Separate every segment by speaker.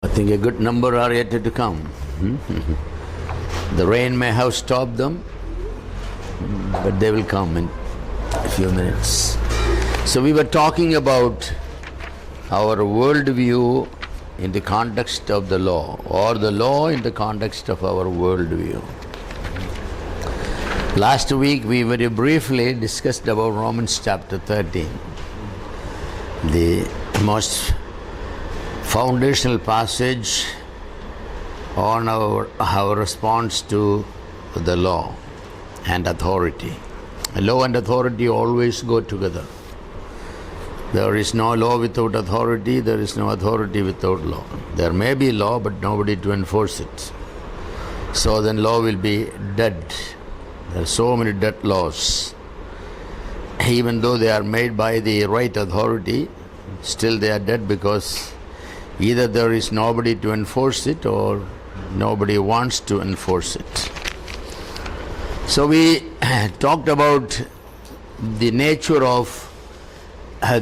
Speaker 1: I think a good number are yet to come. The rain may have stopped them, but they will come in a few minutes. So we were talking about our worldview in the context of the law, or the law in the context of our worldview. Last week we very briefly discussed about Romans chapter 13, the most foundational passage on our response to the law and authority. Law and authority always go together. There is no law without authority, there is no authority without law. There may be law, but nobody to enforce it. So then law will be dead. There are so many dead laws. Even though they are made by the right authority, still they are dead because either there is nobody to enforce it or nobody wants to enforce it. So we talked about the nature of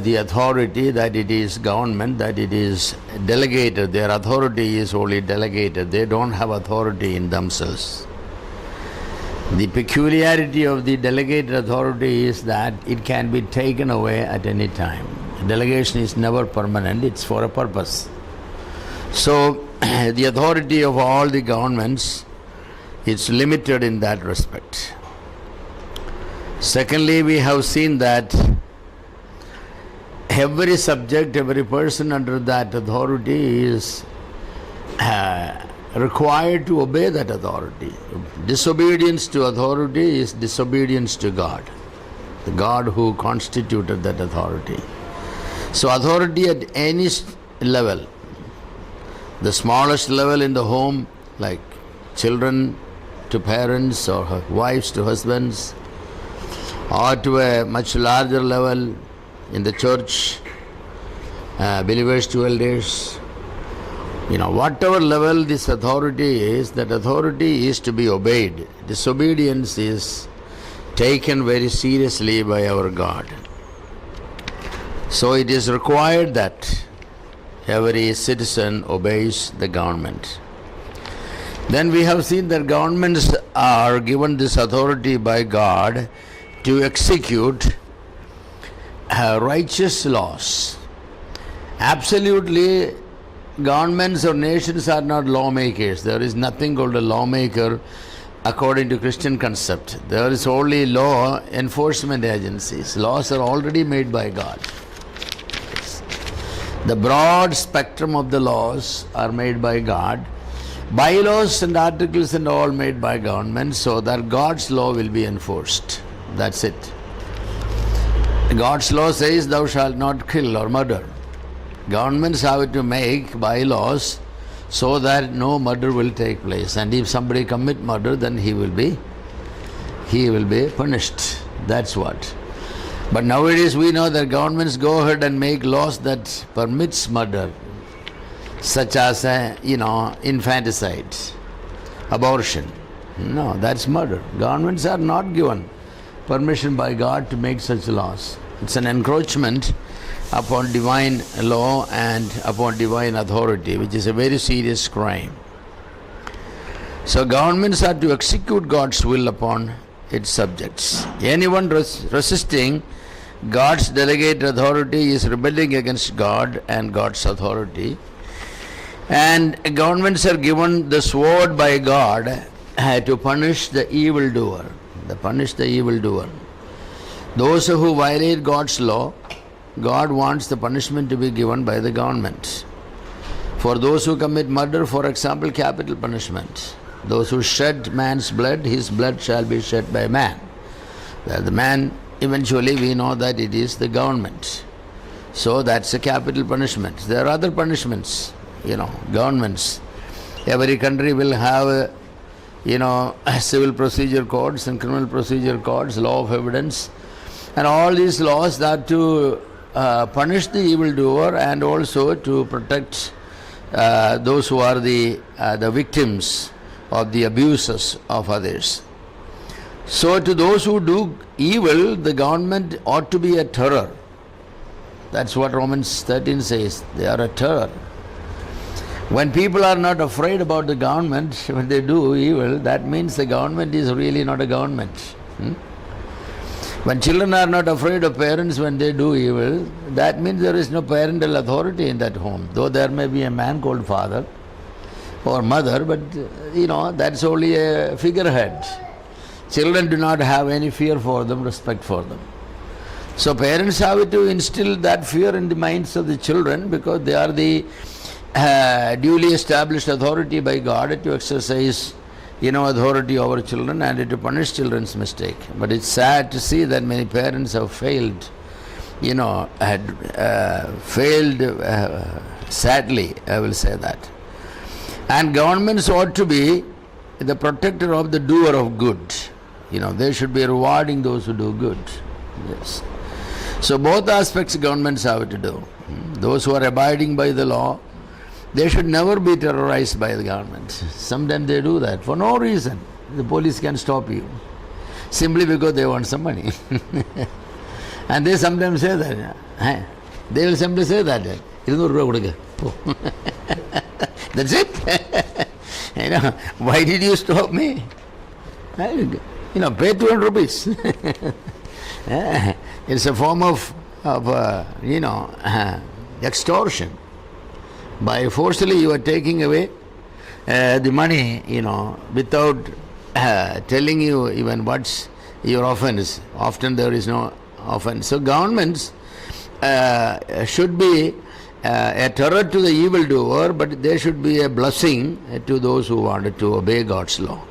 Speaker 1: the authority, that it is government, that it is delegated. Their authority is only delegated. They don't have authority in themselves. The peculiarity of the delegated authority is that it can be taken away at any time. Delegation is never permanent, it's for a purpose. So the authority of all the governments is limited in that respect. Secondly, we have seen that every subject, every person under that authority is required to obey that authority. Disobedience to authority is disobedience to God, the God who constituted that authority. So authority at any level, the smallest level in the home, like children to parents or wives to husbands, or to a much larger level in the church, believers to elders, whatever level this authority is, that authority is to be obeyed. Disobedience is taken very seriously by our God. So it is required that every citizen obeys the government. Then we have seen that governments are given this authority by God to execute righteous laws. Absolutely, governments or nations are not lawmakers. There is nothing called a lawmaker according to Christian concept. There is only law enforcement agencies. Laws are already made by God. The broad spectrum of the laws are made by God. Bylaws and articles and all made by government, so that God's law will be enforced. That's it. God's law says thou shalt not kill or murder. Governments have to make bylaws so that no murder will take place. And if somebody commit murder, then he will be punished. That's what. But nowadays we know that governments go ahead and make laws that permits murder, such as infanticide, abortion. No, that's murder. Governments are not given permission by God to make such laws. It's an encroachment upon divine law and upon divine authority, which is a very serious crime. So governments are to execute God's will upon its subjects. Anyone resisting God's delegated authority is rebelling against God and God's authority. And governments are given the sword by God to punish the evildoer. Those who violate God's law, God wants the punishment to be given by the government. For those who commit murder, for example, capital punishment. Those who shed man's blood, his blood shall be shed by man. The man, eventually we know that it is the government. So that's a capital punishment. There are other punishments, governments. Every country will have, civil procedure codes and criminal procedure codes, law of evidence. And all these laws are to punish the evildoer and also to protect those who are the victims of the abuses of others. So to those who do evil, the government ought to be a terror. That's what Romans 13 says. They are a terror. When people are not afraid about the government, when they do evil, that means the government is really not a government. When children are not afraid of parents when they do evil, that means there is no parental authority in that home. Though there may be a man called father or mother, but that's only a figurehead. Children do not have any fear for them, respect for them. So parents have to instill that fear in the minds of the children, because they are the duly established authority by God to exercise authority over children and to punish children's mistake. But it's sad to see that many parents have failed, sadly, I will say that. And governments ought to be the protector of the doer of good. They should be rewarding those who do good. Yes. So both aspects governments have to do. Those who are abiding by the law, they should never be terrorized by the government. Sometimes they do that for no reason. The police can stop you simply because they want some money. And they sometimes say that. They will simply say that. That's it. Why did you stop me? Pay 200 rupees. It's a form of extortion. By forcibly you are taking away the money, without telling you even what's your offense. Often there is no offense. So governments should be a terror to the evildoer, but they should be a blessing to those who wanted to obey God's law.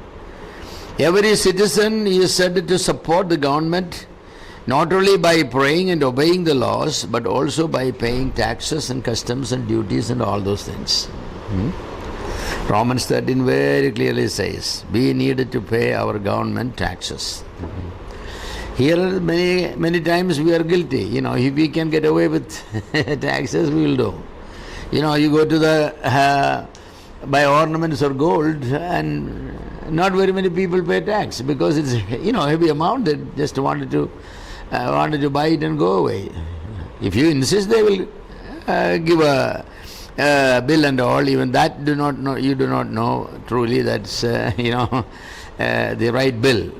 Speaker 1: Every citizen is said to support the government not only by praying and obeying the laws, but also by paying taxes and customs and duties and all those things. Romans 13 very clearly says, we needed to pay our government taxes. Here many times we are guilty. If we can get away with taxes, we will do. You go to the buy ornaments or gold, and not very many people pay tax because it's heavy amount. They just wanted to buy it and go away. If you insist, they will give a bill and all. Even that you do not know truly that's the right bill.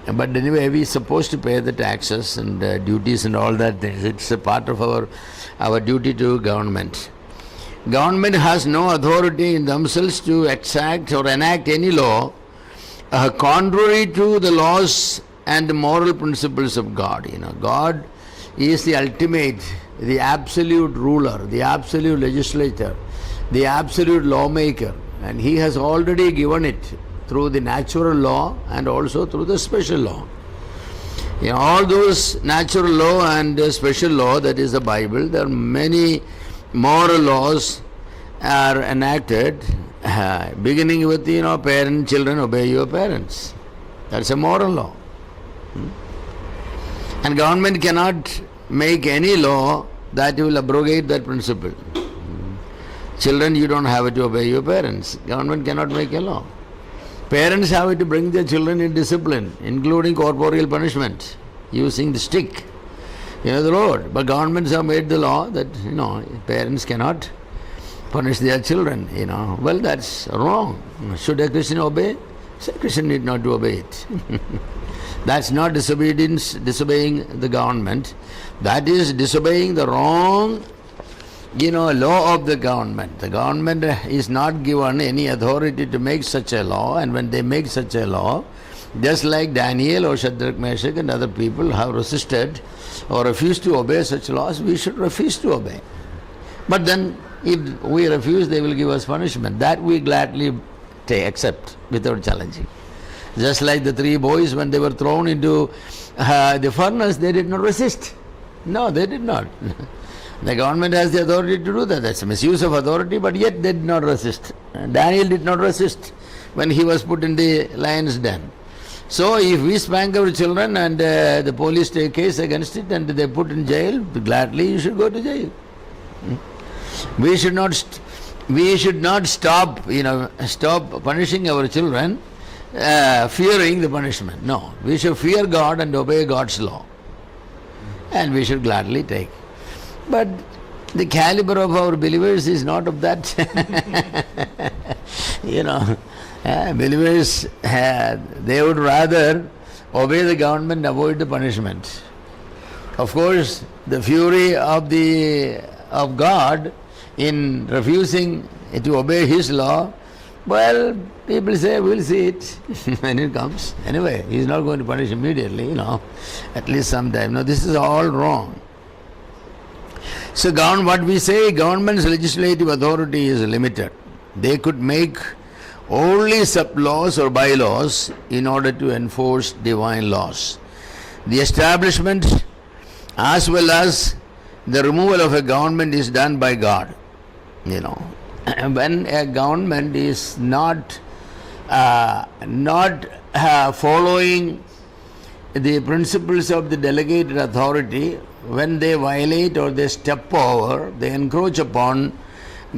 Speaker 1: But anyway, we are supposed to pay the taxes and duties and all that things. It's a part of our duty to government. Government has no authority in themselves to exact or enact any law contrary to the laws and the moral principles of God. God is the ultimate, the absolute ruler, the absolute legislator, the absolute lawmaker, and He has already given it through the natural law and also through the special law. All those natural law and special law, that is the Bible, there are many moral laws are enacted, beginning with parent, children, obey your parents. That's a moral law. And government cannot make any law that will abrogate that principle. Children, you don't have to obey your parents. Government cannot make a law. Parents have to bring their children in discipline, including corporeal punishment, using the stick, the Lord. But governments have made the law that, parents cannot punish their children, Well, that's wrong. Should a Christian obey? A Christian need not to obey it. That's not disobeying the government. That is disobeying the wrong, law of the government. The government is not given any authority to make such a law, and when they make such a law, just like Daniel or Shadrach, Meshach and other people have resisted or refused to obey such laws, we should refuse to obey. But then if we refuse, they will give us punishment. That we gladly accept without challenging. Just like the three boys, when they were thrown into the furnace, they did not resist. No, they did not. The government has the authority to do that. That's a misuse of authority, but yet they did not resist. Daniel did not resist when he was put in the lion's den. So if we spank our children and the police take case against it and they put in jail, gladly you should go to jail. We should not stop punishing our children, fearing the punishment. No, we should fear God and obey God's law, and we should gladly take. But The caliber of our believers is not of that. Believers, they would rather obey the government, avoid the punishment. Of course, the fury of God in refusing to obey His law, well, people say, we'll see it when it comes. Anyway, He's not going to punish immediately, at least sometime. No, this is all wrong. So what we say, government's legislative authority is limited. They could make only sub-laws or bylaws in order to enforce divine laws. The establishment as well as the removal of a government is done by God. When a government is not following the principles of the delegated authority, when they violate or they step over, they encroach upon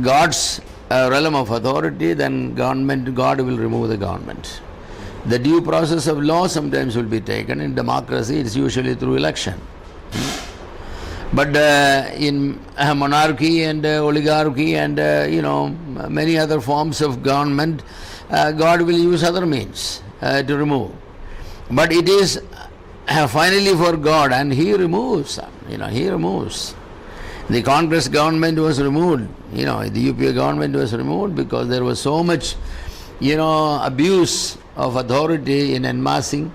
Speaker 1: God's realm of authority, then God will remove the government. The due process of law sometimes will be taken. In democracy, it's usually through election. But in monarchy and oligarchy and many other forms of government, God will use other means to remove. But it is finally for God, and He removes. He removes. The Congress government was removed. The UPA government was removed because there was so much, abuse of authority in amassing,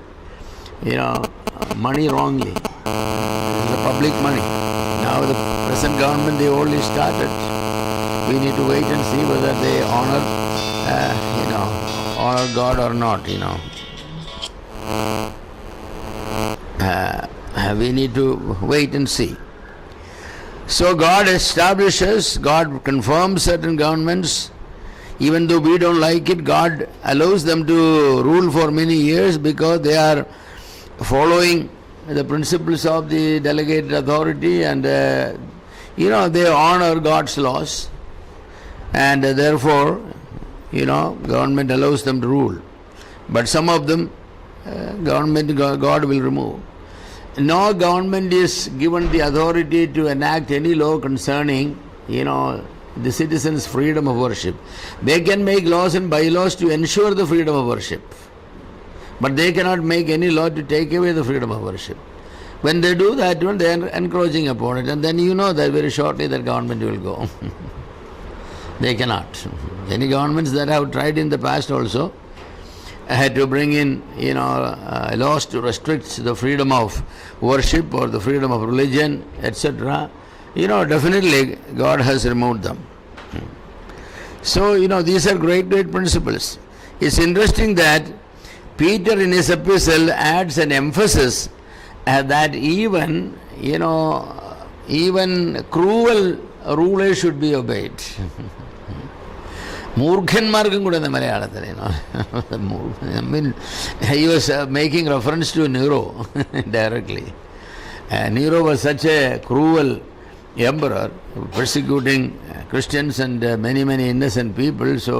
Speaker 1: money wrongly. The public money. Now the present government, they only started. We need to wait and see whether they honor God or not. We need to wait and see. So God establishes, God confirms certain governments. Even though we don't like it, God allows them to rule for many years because they are following the principles of the delegated authority, and they honor God's laws, and therefore government allows them to rule. But some of them God will remove. No government is given the authority to enact any law concerning the citizens' freedom of worship. They can make laws and bylaws to ensure the freedom of worship, but they cannot make any law to take away the freedom of worship. When they do that, they are encroaching upon it, and then that very shortly that government will go. They cannot. Any governments that have tried in the past also had to bring in laws to restrict the freedom of worship or the freedom of religion, etc. Definitely God has removed them. So these are great principles. It's interesting that Peter in his epistle adds an emphasis that even cruel rulers should be obeyed. മൂർഖന്മാർക്കും കൂടെ മലയാളത്തിൽ he was making reference to Nero directly. Nero was such a cruel emperor, persecuting Christians and many innocent people. So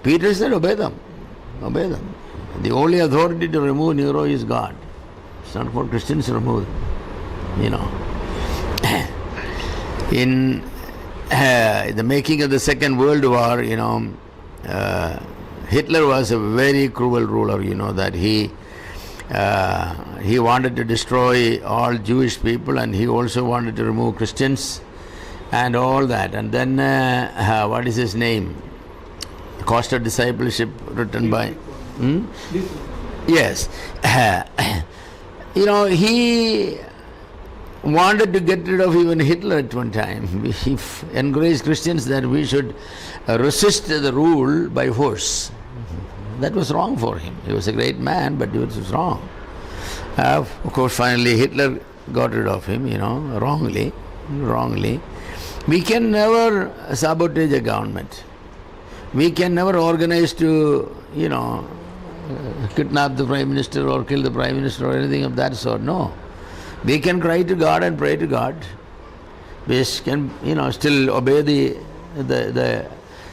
Speaker 1: Peter said, obey them. The only authority to remove Nero is God. It's not for Christians to remove them. In the making of the Second World War, Hitler was a very cruel ruler, that he wanted to destroy all Jewish people, and he also wanted to remove Christians and all that. And then, what is his name? Cost of Discipleship, written by... Yes. He wanted to get rid of even Hitler at one time. He encouraged Christians that we should resist the rule by force. That was wrong for him. He was a great man, but it was wrong. Of course, finally Hitler got rid of him, wrongly. We can never sabotage a government. We can never organize to, kidnap the Prime Minister or kill the Prime Minister or anything of that sort. No. We can cry to God and pray to God. We can, still obey the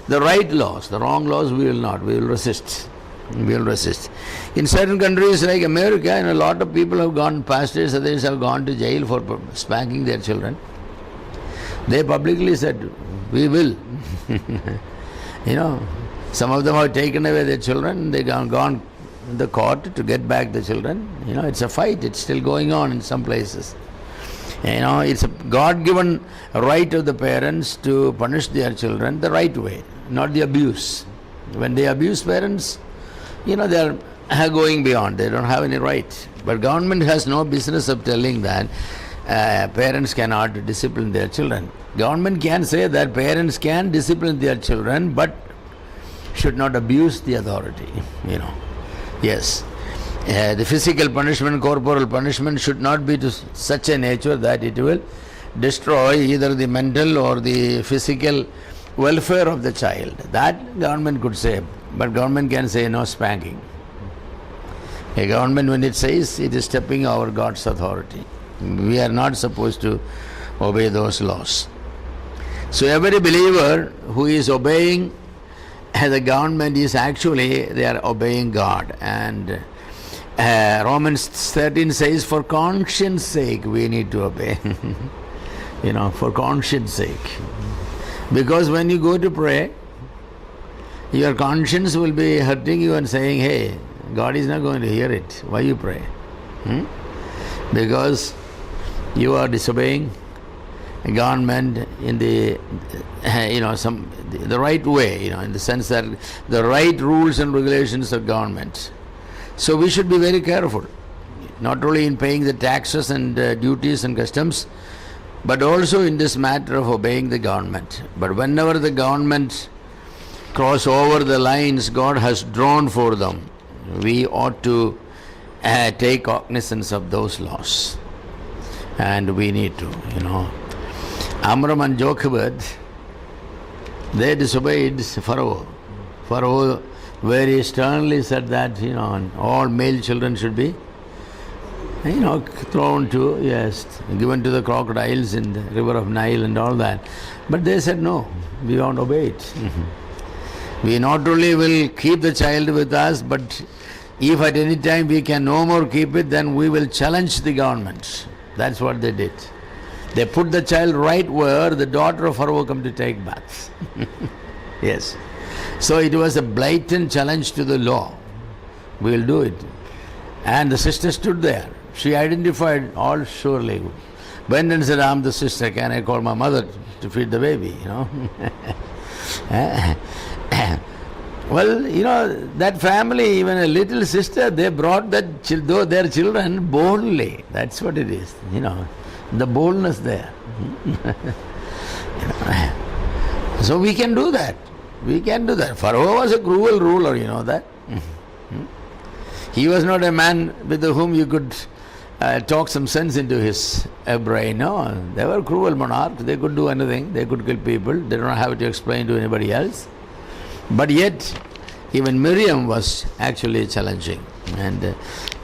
Speaker 1: right laws. The wrong laws we will not. We will resist. In certain countries like America, a lot of people have gone, pastors, others have gone to jail for spanking their children. They publicly said, we will. Some of them have taken away their children. They have gone in the court to get back the children. It's a fight. It's still going on in some places. It's a God-given right of the parents to punish their children the right way, not the abuse. When they abuse parents, they are going beyond. They don't have any right. But government has no business of telling that parents cannot discipline their children. Government can say that parents can discipline their children, but should not abuse the authority. Yes. The physical punishment, corporal punishment should not be to such a nature that it will destroy either the mental or the physical welfare of the child. That government could say, but government can say no spanking. A government, when it says, it is stepping over God's authority. We are not supposed to obey those laws. So every believer who is obeying the government is actually, they are obeying God. And Romans 13 says, for conscience sake we need to obey. For conscience sake. Because when you go to pray, your conscience will be hurting you and saying, hey, God is not going to hear it. Why you pray? Because you are disobeying government in the the right way, in the sense that the right rules and regulations of government. So we should be very careful, not only in paying the taxes and duties and customs, but also in this matter of obeying the government. But whenever the government cross over the lines God has drawn for them, we ought to take cognizance of those laws. And we need to, Amram and Jochebed, they disobeyed Pharaoh. Pharaoh very sternly said that, all male children should be, thrown to, given to the crocodiles in the river of Nile and all that. But they said, no, we won't obey it. We not only will keep the child with us, but if at any time we can no more keep it, then we will challenge the government. That's what they did. They put the child right where the daughter of Pharaoh come to take baths. Yes. So it was a blatant challenge to the law. We will do it. And the sister stood there. She identified all surely. Went and said, I'm the sister. Can I call my mother to feed the baby? Well, that family, even a little sister, they brought their children boldly. That's what it is, the boldness there. So we can do that. We can do that. Pharaoh was a cruel ruler, you know that. He was not a man with whom you could talk some sense into his brain. No, they were cruel monarchs. They could do anything. They could kill people. They don't have to explain to anybody else. But yet, even Miriam was actually challenging. And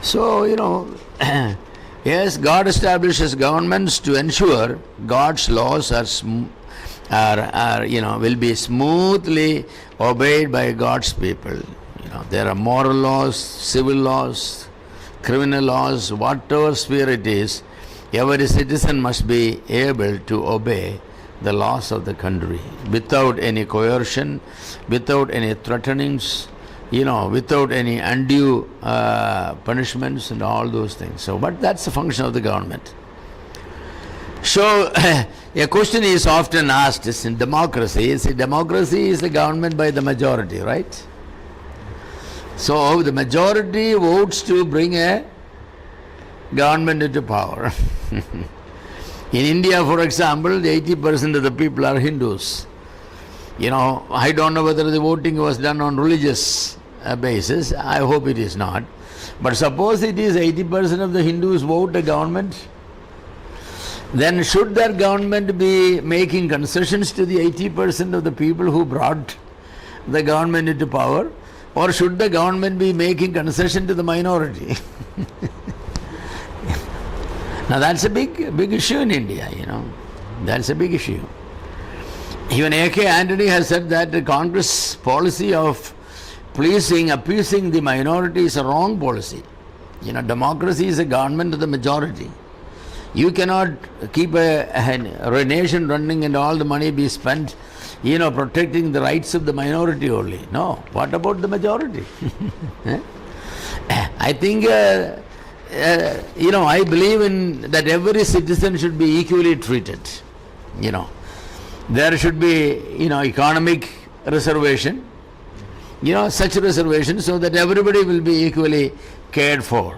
Speaker 1: so, yes, God establishes governments to ensure God's laws will be smoothly obeyed by God's people. There are moral laws, civil laws, criminal laws, whatever sphere it is, every citizen must be able to obey the laws of the country without any coercion, without any threatenings, without any undue punishments and all those things. So, but that's the function of the government. So, a question is often asked is in democracy. Democracy is the government by the majority, right? So, the majority votes to bring a government into power. In India, for example, 80% of the people are Hindus. I don't know whether the voting was done on religious basis. I hope it is not. But suppose it is 80% of the Hindus vote a government, then should that government be making concessions to the 80% of the people who brought the government into power? Or should the government be making concession to the minority? Now that's a big issue in India, That's a big issue. Even A.K. Antony has said that the Congress policy of appeasing the minority is a wrong policy. Democracy is a government of the majority. You cannot keep a nation running and all the money be spent, protecting the rights of the minority only. No. What about the majority? I think, I believe in that every citizen should be equally treated. There should be, economic reservation, such reservation so that everybody will be equally cared for.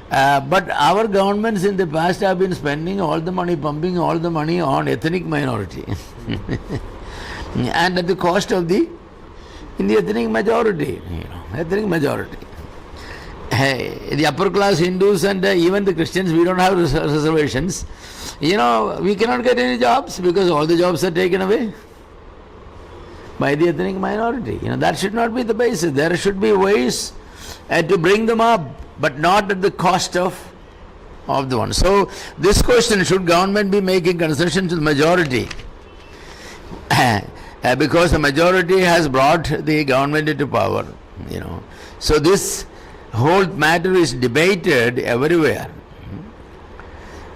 Speaker 1: But our governments in the past have been spending all the money, pumping all the money on ethnic minority. And at the cost of the ethnic majority, ethnic majority. The upper class Hindus and even the Christians, we don't have reservations. We cannot get any jobs because all the jobs are taken away by the ethnic minority. That should not be the basis. There should be ways to bring them up, but not at the cost of the one. So this question, should government be making concession to the majority? Because the majority has brought the government into power. So this whole matter is debated everywhere.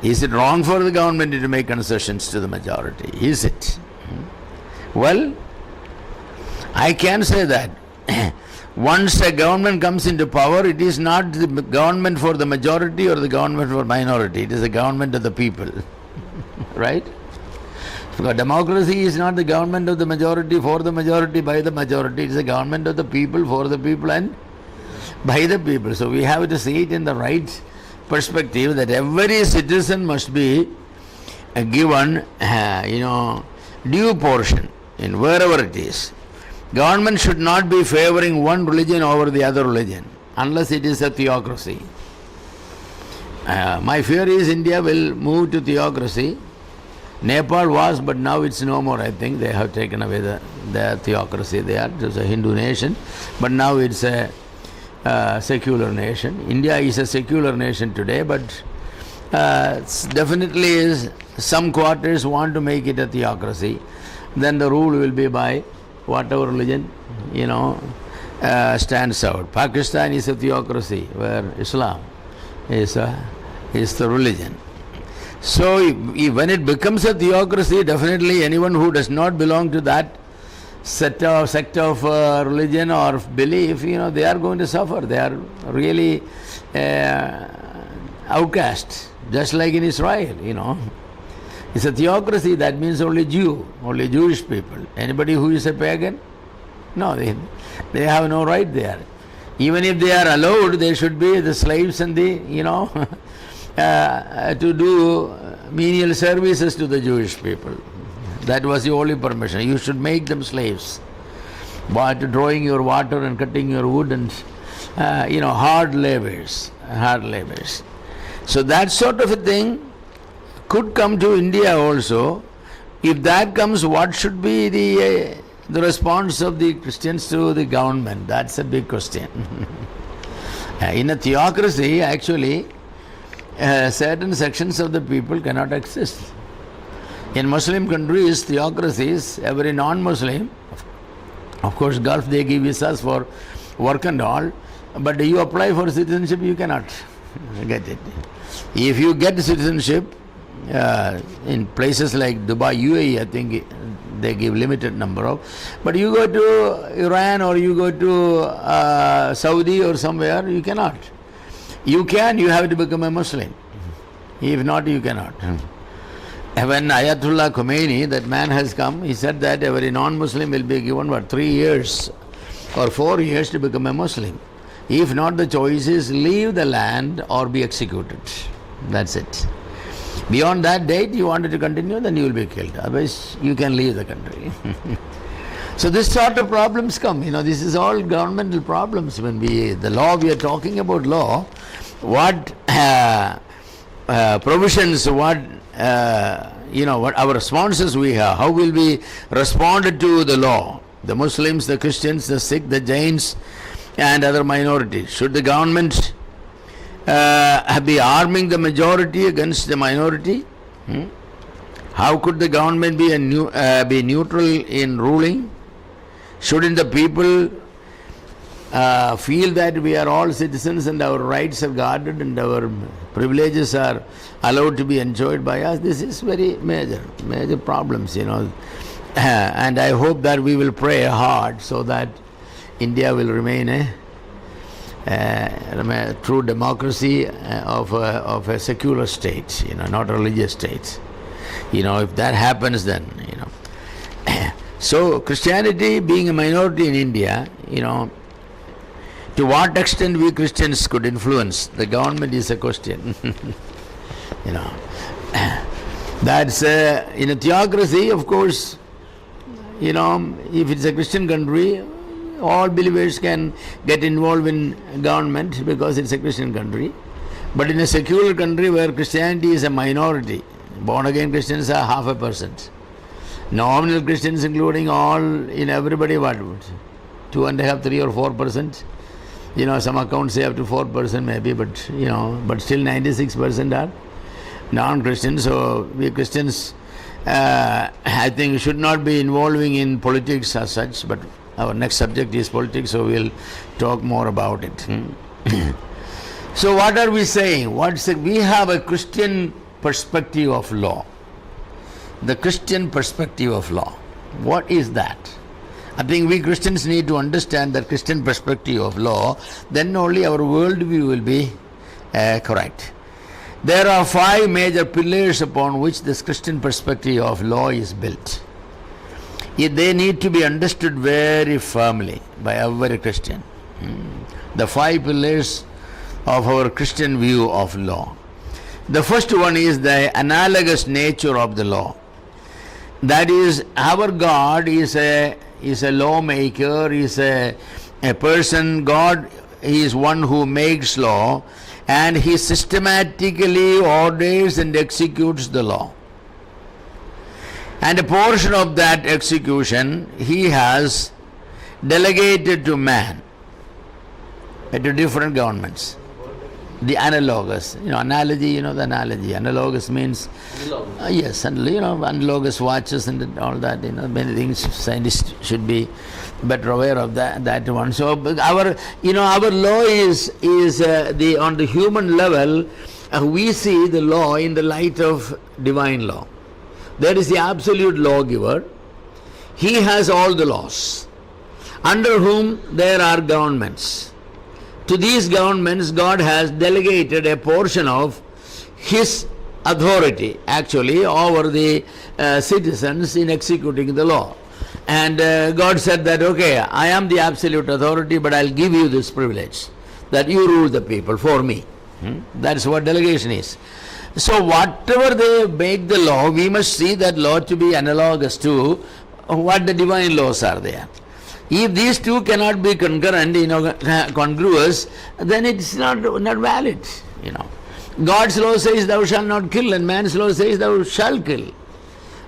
Speaker 1: Is it wrong for the government to make concessions to the majority? Is it? Well, I can say that once a government comes into power, it is not the government for the majority or the government for minority. It is the government of the people. Right? Because democracy is not the government of the majority for the majority by the majority. It is the government of the people for the people and by the people. So we have to see it in the right perspective that every citizen must be given, due portion in wherever it is. Government should not be favoring one religion over the other religion unless it is a theocracy. My fear is India will move to theocracy. Nepal was, but now it's no more. I think they have taken away the theocracy there. It was a Hindu nation, but now it's a secular nation. India is a secular nation today, but definitely is some quarters want to make it a theocracy. Then the rule will be by whatever religion, stands out. Pakistan is a theocracy where Islam is the religion. So when it becomes a theocracy, definitely anyone who does not belong to that sect of religion or belief, they are going to suffer. They are really outcast, just like in Israel, It's a theocracy, that means only Jewish people. Anybody who is a pagan? No, they have no right there. Even if they are allowed, they should be the slaves and to do menial services to the Jewish people. That was the only permission. You should make them slaves. But drawing your water and cutting your wood and, hard labors. So that sort of a thing could come to India also. If that comes, what should be the response of the Christians to the government? That's a big question. In a theocracy, actually, certain sections of the people cannot exist. In Muslim countries, theocracies, every non-Muslim, of course, Gulf, they give visas for work and all, but you apply for citizenship, you cannot get it. If you get citizenship, in places like Dubai, UAE, I think they give limited number of, but you go to Iran or you go to Saudi or somewhere, you cannot. You have to become a Muslim. If not, you cannot. When Ayatollah Khomeini, that man has come, he said that every non-Muslim will be given 3 years or 4 years to become a Muslim. If not, the choice is leave the land or be executed. That's it. Beyond that date, you wanted to continue, then you will be killed. Otherwise, you can leave the country. So this sort of problems come. This is all governmental problems. When the law, we are talking about law, what provisions, what our responses we have, how will we respond to the law? The Muslims, the Christians, the Sikh, the Jains, and other minorities. Should the government be arming the majority against the minority? How could the government be neutral in ruling? Shouldn't the people feel that we are all citizens and our rights are guarded and our privileges are allowed to be enjoyed by us, this is very major problems, and I hope that we will pray hard so that India will remain a true democracy of a secular state, not a religious state. If that happens, then so Christianity being a minority in India, to what extent we Christians could influence the government is a question. That's in a theocracy, of course. If it's a Christian country, all believers can get involved in government because it's a Christian country. But in a secular country where Christianity is a minority, born again Christians are 0.5%. Nominal Christians, including all everybody, what 2.5%, 3 or 4%. Some accounts say up to 4% maybe, but but still 96% are non-Christians. So we Christians, I think, should not be involving in politics as such. But our next subject is politics, so we'll talk more about it. So what are we saying? We have a Christian perspective of law. The Christian perspective of law. What is that? I think we Christians need to understand that Christian perspective of law, then only our worldview will be correct. There are 5 major pillars upon which this Christian perspective of law is built. They need to be understood very firmly by every Christian. The 5 pillars of our Christian view of law. The first one is the analogous nature of the law. That is, our God is a lawmaker, is a person. God is one who makes law, and he systematically orders and executes the law. And a portion of that execution he has delegated to man, to different governments. The analogous, analogy, the analogy. Analogous means, yes, and analogous watches and all that, many things. Scientists should be better aware of that one. So our law is on the human level, we see the law in the light of divine law. There is the absolute lawgiver. He has all the laws, under whom there are governments. To these governments, God has delegated a portion of His authority, actually, over the citizens in executing the law. And God said that, okay, I am the absolute authority, but I'll give you this privilege, that you rule the people for me. That's what delegation is. So whatever they make the law, we must see that law to be analogous to what the divine laws are there. If these two cannot be concurrent, congruous, then it's not valid. God's law says thou shalt not kill, and man's law says thou shalt kill.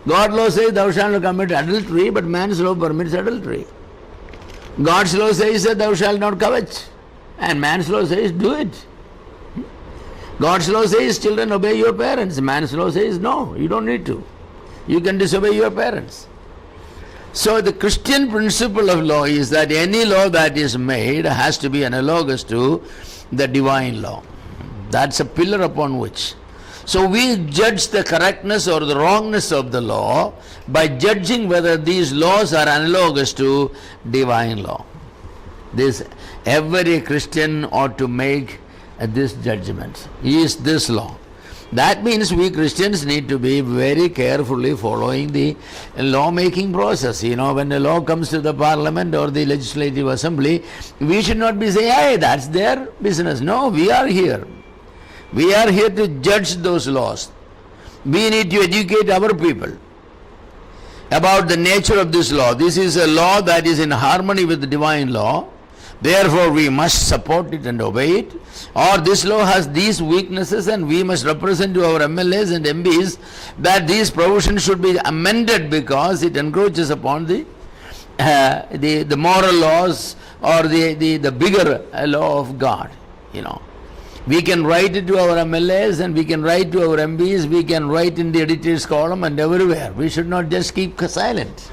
Speaker 1: God's law says thou shalt not commit adultery, but man's law permits adultery. God's law says that thou shalt not covet, and man's law says do it. God's law says children obey your parents. Man's law says no, you don't need to. You can disobey your parents. So the Christian principle of law is that any law that is made has to be analogous to the divine law. That's a pillar upon which. So we judge the correctness or the wrongness of the law by judging whether these laws are analogous to divine law. Every Christian ought to make this judgment. Is this law? That means we Christians need to be very carefully following the law-making process. When a law comes to the parliament or the legislative assembly, we should not be saying, hey, that's their business. No, we are here. We are here to judge those laws. We need to educate our people about the nature of this law. This is a law that is in harmony with the divine law. Therefore, we must support it and obey it. Or this law has these weaknesses, and we must represent to our MLAs and MPs that these provisions should be amended because it encroaches upon the moral laws or the bigger law of God. We can write it to our MLAs and we can write to our MPs. We can write in the editor's column and everywhere. We should not just keep silent.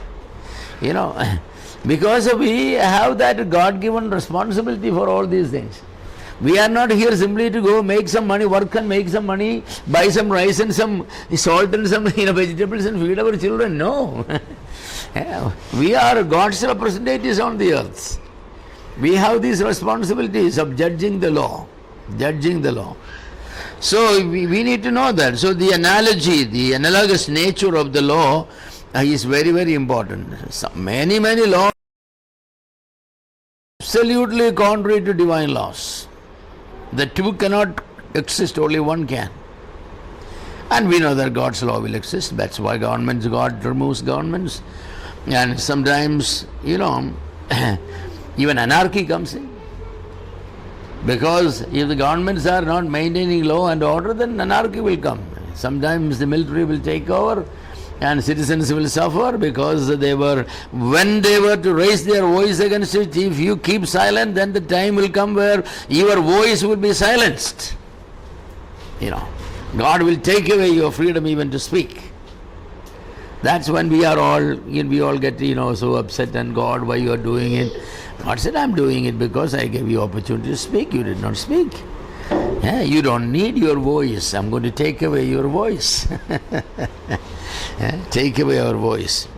Speaker 1: Because we have that God-given responsibility for all these things. We are not here simply to go make some money, work and make some money, buy some rice and some salt and some vegetables and feed our children. No. Yeah. We are God's representatives on the earth. We have these responsibilities of judging the law. Judging the law. So we need to know that. So the analogy, the analogous nature of the law is very, very important. So many laws absolutely contrary to divine laws. The two cannot exist, only one can. And we know that God's law will exist. That's why God removes governments. And sometimes, even anarchy comes in. Because if the governments are not maintaining law and order, then anarchy will come. Sometimes the military will take over and citizens will suffer because when they were to raise their voice against it, if you keep silent, then the time will come where your voice will be silenced. God will take away your freedom even to speak. That's when we all get so upset, and God, why you are doing it? God said, I'm doing it because I gave you opportunity to speak. You did not speak. Yeah, you don't need your voice. I'm going to take away your voice. Take away our voice.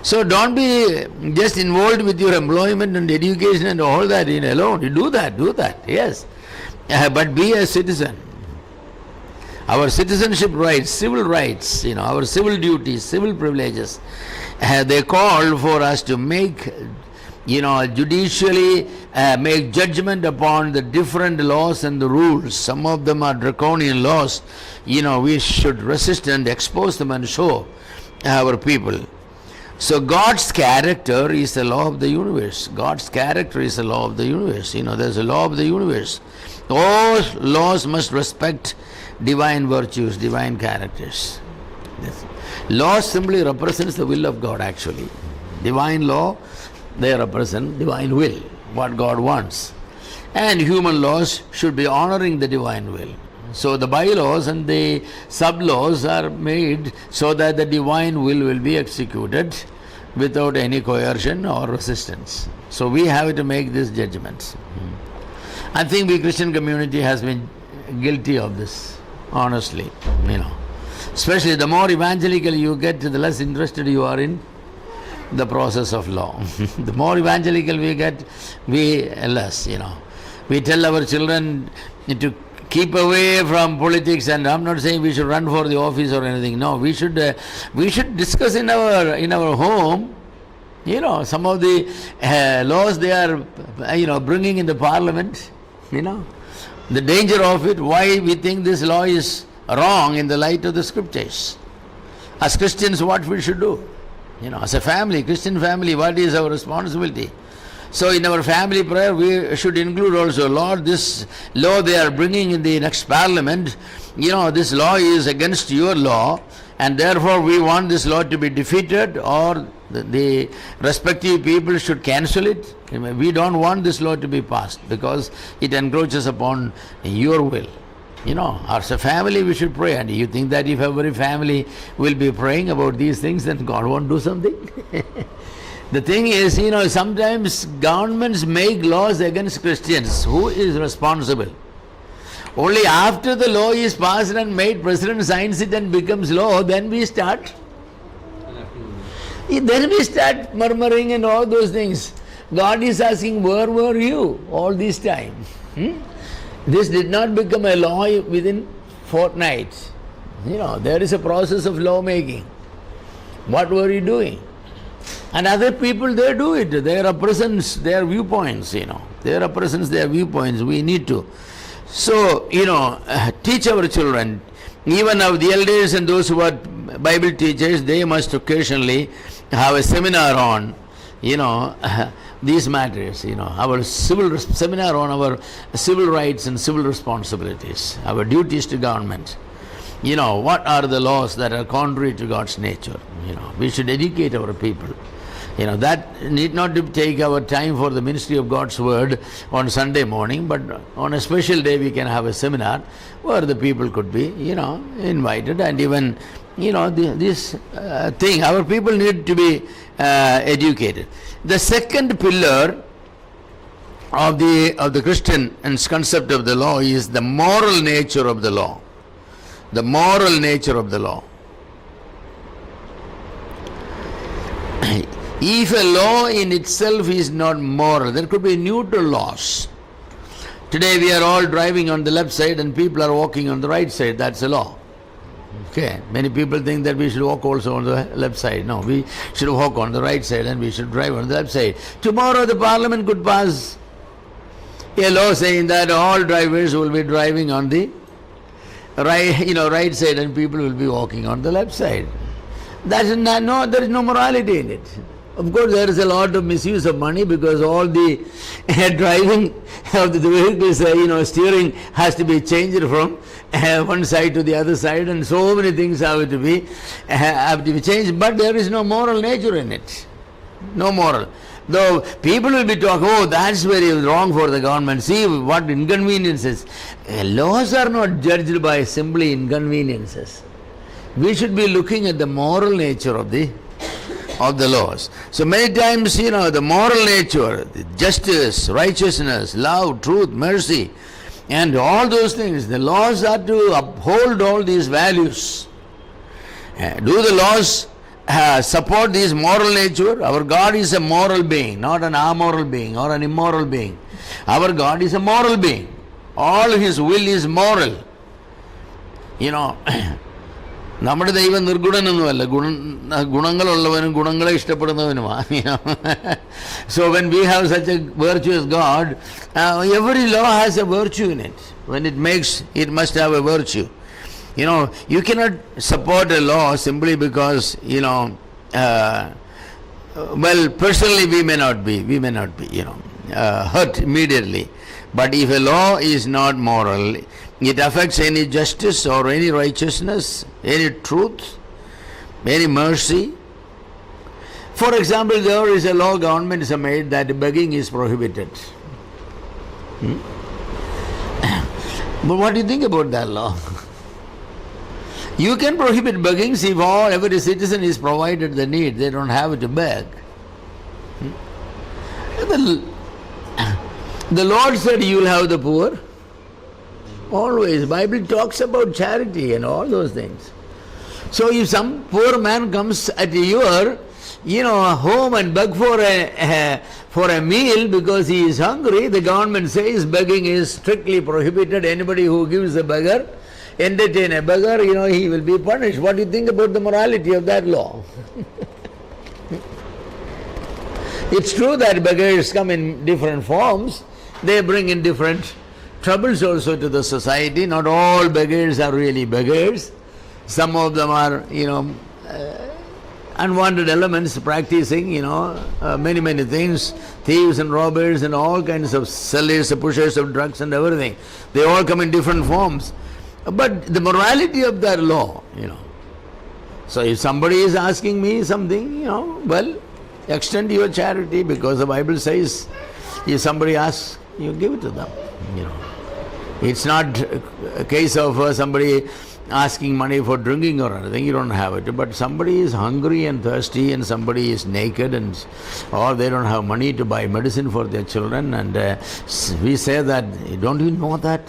Speaker 1: So don't be just involved with your employment and education and all that alone. You do that. Yes. But be a citizen. Our citizenship rights, civil rights, our civil duties, civil privileges, they call for us to make, judicially make judgment upon the different laws and the rules. Some of them are draconian laws. We should resist and expose them and show our people. So God's character is the law of the universe. God's character is the law of the universe. There's a law of the universe. All laws must respect divine virtues, divine characters. Yes. Law simply represents the will of God actually. Divine law, they represent divine will, what God wants. And human laws should be honoring the divine will. So the bylaws and the sub-laws are made so that the divine will be executed without any coercion or resistance. So we have to make these judgments. I think the Christian community has been guilty of this, honestly. Especially the more evangelical you get, the less interested you are in the process of law. The more evangelical we get, we less, We tell our children to keep away from politics, and I'm not saying we should run for the office or anything. No, we should discuss in our home, some of the laws they are, bringing in the parliament, the danger of it, why we think this law is wrong in the light of the scriptures. As Christians, what we should do. As a family, Christian family, what is our responsibility? So in our family prayer, we should include also, Lord, this law they are bringing in the next parliament, this law is against your law, and therefore we want this law to be defeated, or the respective people should cancel it. We don't want this law to be passed because it encroaches upon your will. As a family we should pray. And you think that if every family will be praying about these things, then God won't do something? The thing is, sometimes governments make laws against Christians. Who is responsible? Only after the law is passed and made, President signs it and becomes law, then we start. Then we start murmuring and all those things. God is asking, where were you all this time? This did not become a law within fortnights. There is a process of law making. What were you doing? And other people, they do it. They represent their viewpoints, They represent their viewpoints. We need to. So, teach our children. Even of the elders and those who are Bible teachers, they must occasionally have a seminar on, these matters, our seminar on our civil rights and civil responsibilities, our duties to government. What are the laws that are contrary to God's nature? We should educate our people. That need not to take our time for the ministry of God's word on Sunday morning, but on a special day we can have a seminar where the people could be, invited, and even this thing. Our people need to be educated. The second pillar of the Christian concept of the law is the moral nature of the law. The moral nature of the law. If a law in itself is not moral, there could be neutral laws. Today we are all driving on the left side and people are walking on the right side. That's a law. Okay. Many people think that we should walk also on the left side. No, we should walk on the right side and we should drive on the left side. Tomorrow the parliament could pass a law saying that all drivers will be driving on the right side and people will be walking on the left side. There is no morality in it. Of course, there is a lot of misuse of money because all the driving of the vehicles, steering has to be changed from one side to the other side, and so many things have to be changed. But there is no moral nature in it. No moral. Though people will be talking, oh, that's very wrong for the government. See what inconveniences. Laws are not judged by simply inconveniences. We should be looking at the moral nature of the laws. So many times, the moral nature, the justice, righteousness, love, truth, mercy, and all those things, the laws are to uphold all these values. Do the laws support this moral nature? Our God is a moral being, not an amoral being or an immoral being. Our God is a moral being. All His will is moral. നമ്മുടെ ദൈവം നിർഗുണനൊന്നുമല്ല, ഗുണങ്ങളുള്ളവനും ഗുണങ്ങളെ ഇഷ്ടപ്പെടുന്നവനുമാണ്. So when we have such a virtuous God, every law has a virtue in it. When it must have a virtue. You cannot support a law simply because, personally we may not be, hurt immediately. But if a law is not moral, it affects any justice or any righteousness, any truth, any mercy. For example, there is a law governments have made that begging is prohibited. But what do you think about that law? You can prohibit begging if every citizen is provided the need. They don't have to beg. The Lord said you will have the poor. Always. Bible talks about charity and all those things. So if some poor man comes at your home and beg for a meal because he is hungry, the government says begging is strictly prohibited. Anybody who gives a beggar, entertain a beggar, he will be punished. What do you think about the morality of that law? It's true that beggars come in different forms. They bring in different troubles also to the society. Not all beggars are really beggars. Some of them are, unwanted elements practicing, many things, thieves and robbers and all kinds of sellers, pushers of drugs and everything. They all come in different forms. But the morality of that law, So if somebody is asking me something, extend your charity, because the Bible says if somebody asks, you give it to them, It's not a case of somebody asking money for drinking or anything, you don't have it. But somebody is hungry and thirsty and somebody is naked or they don't have money to buy medicine for their children, and we say that, don't you know that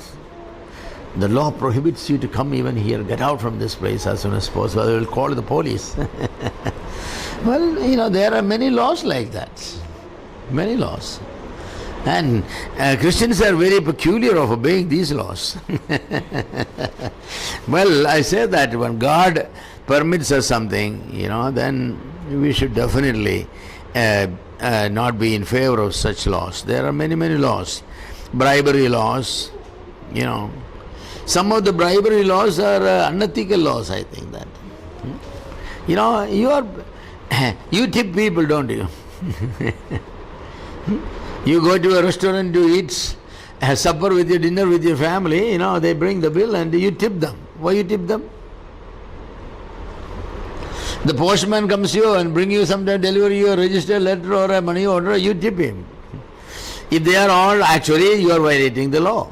Speaker 1: the law prohibits you to come even here, get out from this place as soon as possible, they will call the police. Well, there are many laws like that. Many laws. And Christians are very peculiar of obeying these laws. Well, I say that when God permits us something, then we should definitely not be in favor of such laws. There are many laws. Bribery laws, Some of the bribery laws are unethical laws, I think that. You tip people, don't you? You go to a restaurant to eat supper with your dinner with your family, they bring the bill and you tip them. Why you tip them? The postman comes here and bring you sometimes, deliver you a registered letter or a money order, you tip him. If they are all, actually you are violating the law.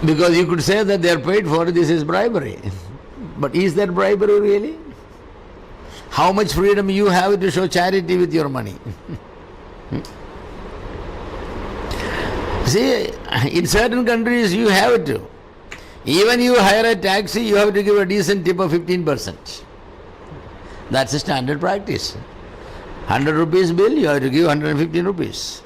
Speaker 1: Because you could say that they are paid for, this is bribery. But is that bribery really? How much freedom you have to show charity with your money? See, in certain countries you have to. Even you hire a taxi, you have to give a decent tip of 15%. That's a standard practice. 100 rupees bill, you have to give 115 rupees.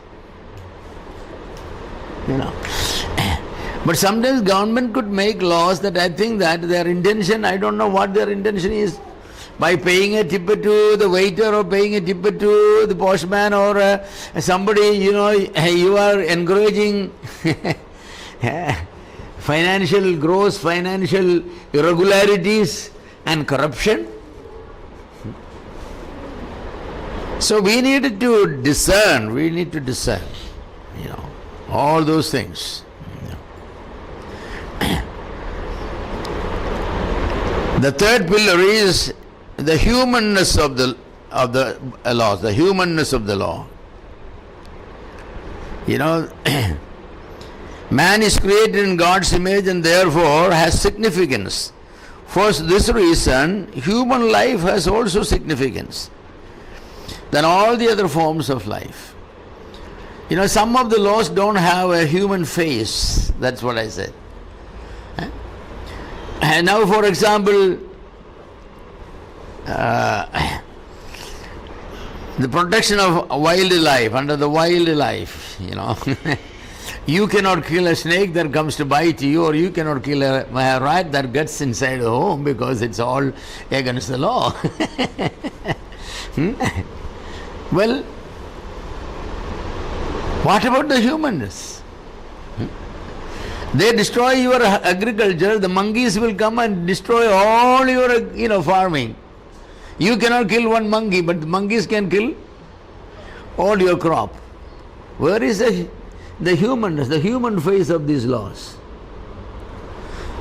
Speaker 1: But sometimes government could make laws that I think that their intention, I don't know what their intention is, by paying a tip to the waiter or paying a tip to the postman or somebody, you are encouraging gross financial irregularities and corruption. So we need to discern, all those things. The third pillar is the humanness of the laws, the humanness of the law. Man is created in God's image and therefore has significance. For this reason, human life has also significance than all the other forms of life. Some of the laws don't have a human face. That's what I said. And now, for example, the protection of wildlife, under the wildlife, you cannot kill a snake that comes to bite you, or you cannot kill a rat that gets inside the home, because it's all against the law. Well, what about the humanness? They destroy your agriculture, the monkeys will come and destroy all your farming. You cannot kill one monkey, but the monkeys can kill all your crop. Where is the humanness, the human face of these laws?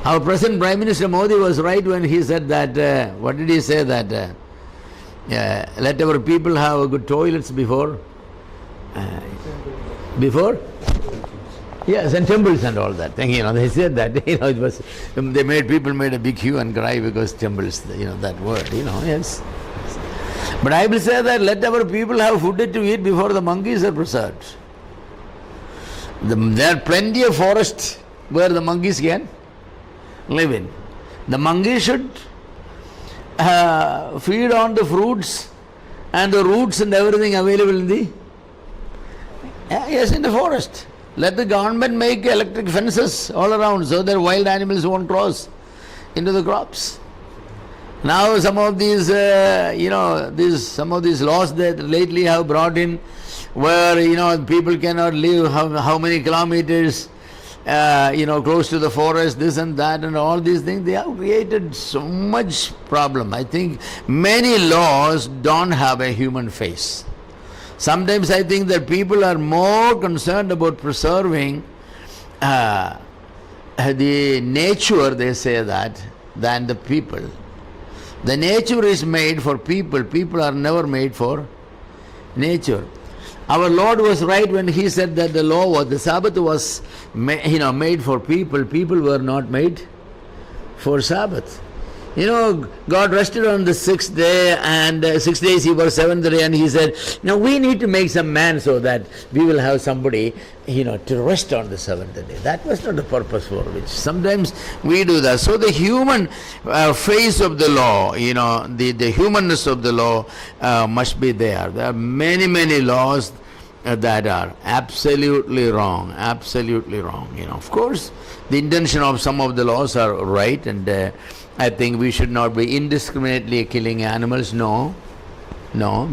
Speaker 1: Our present Prime Minister Modi was right when he said that, what did he say, that let our people have good toilets before? Yes, and temples and all that thing, they said that, it was, people made a big hue and cry because temples, that word, yes. But I will say that let our people have food to eat before the monkeys are preserved. There are plenty of forests where the monkeys can live in. The monkeys should feed on the fruits and the roots and everything available in the forest. Let the government make electric fences all around so that wild animals won't cross into the crops. Now some of these, some of these laws that lately have brought in, where people cannot live how many kilometers, close to the forest, this and that, and all these things, they have created so much problem. I think many laws don't have a human face. Sometimes I think that people are more concerned about preserving the nature, they say that, than the people. The nature is made for people. People are never made for nature. Our Lord was right when He said that the Sabbath was made for people. People were not made for Sabbath. God rested on the sixth day, and 6 days He was seventh day, and He said, now we need to make some man so that we will have somebody, to rest on the seventh day. That was not the purpose for which. Sometimes we do that. So the human face of the law, the humanness of the law must be there. There are many, many laws that are absolutely wrong, absolutely wrong. Of course, the intention of some of the laws are right, and I think we should not be indiscriminately killing animals. No,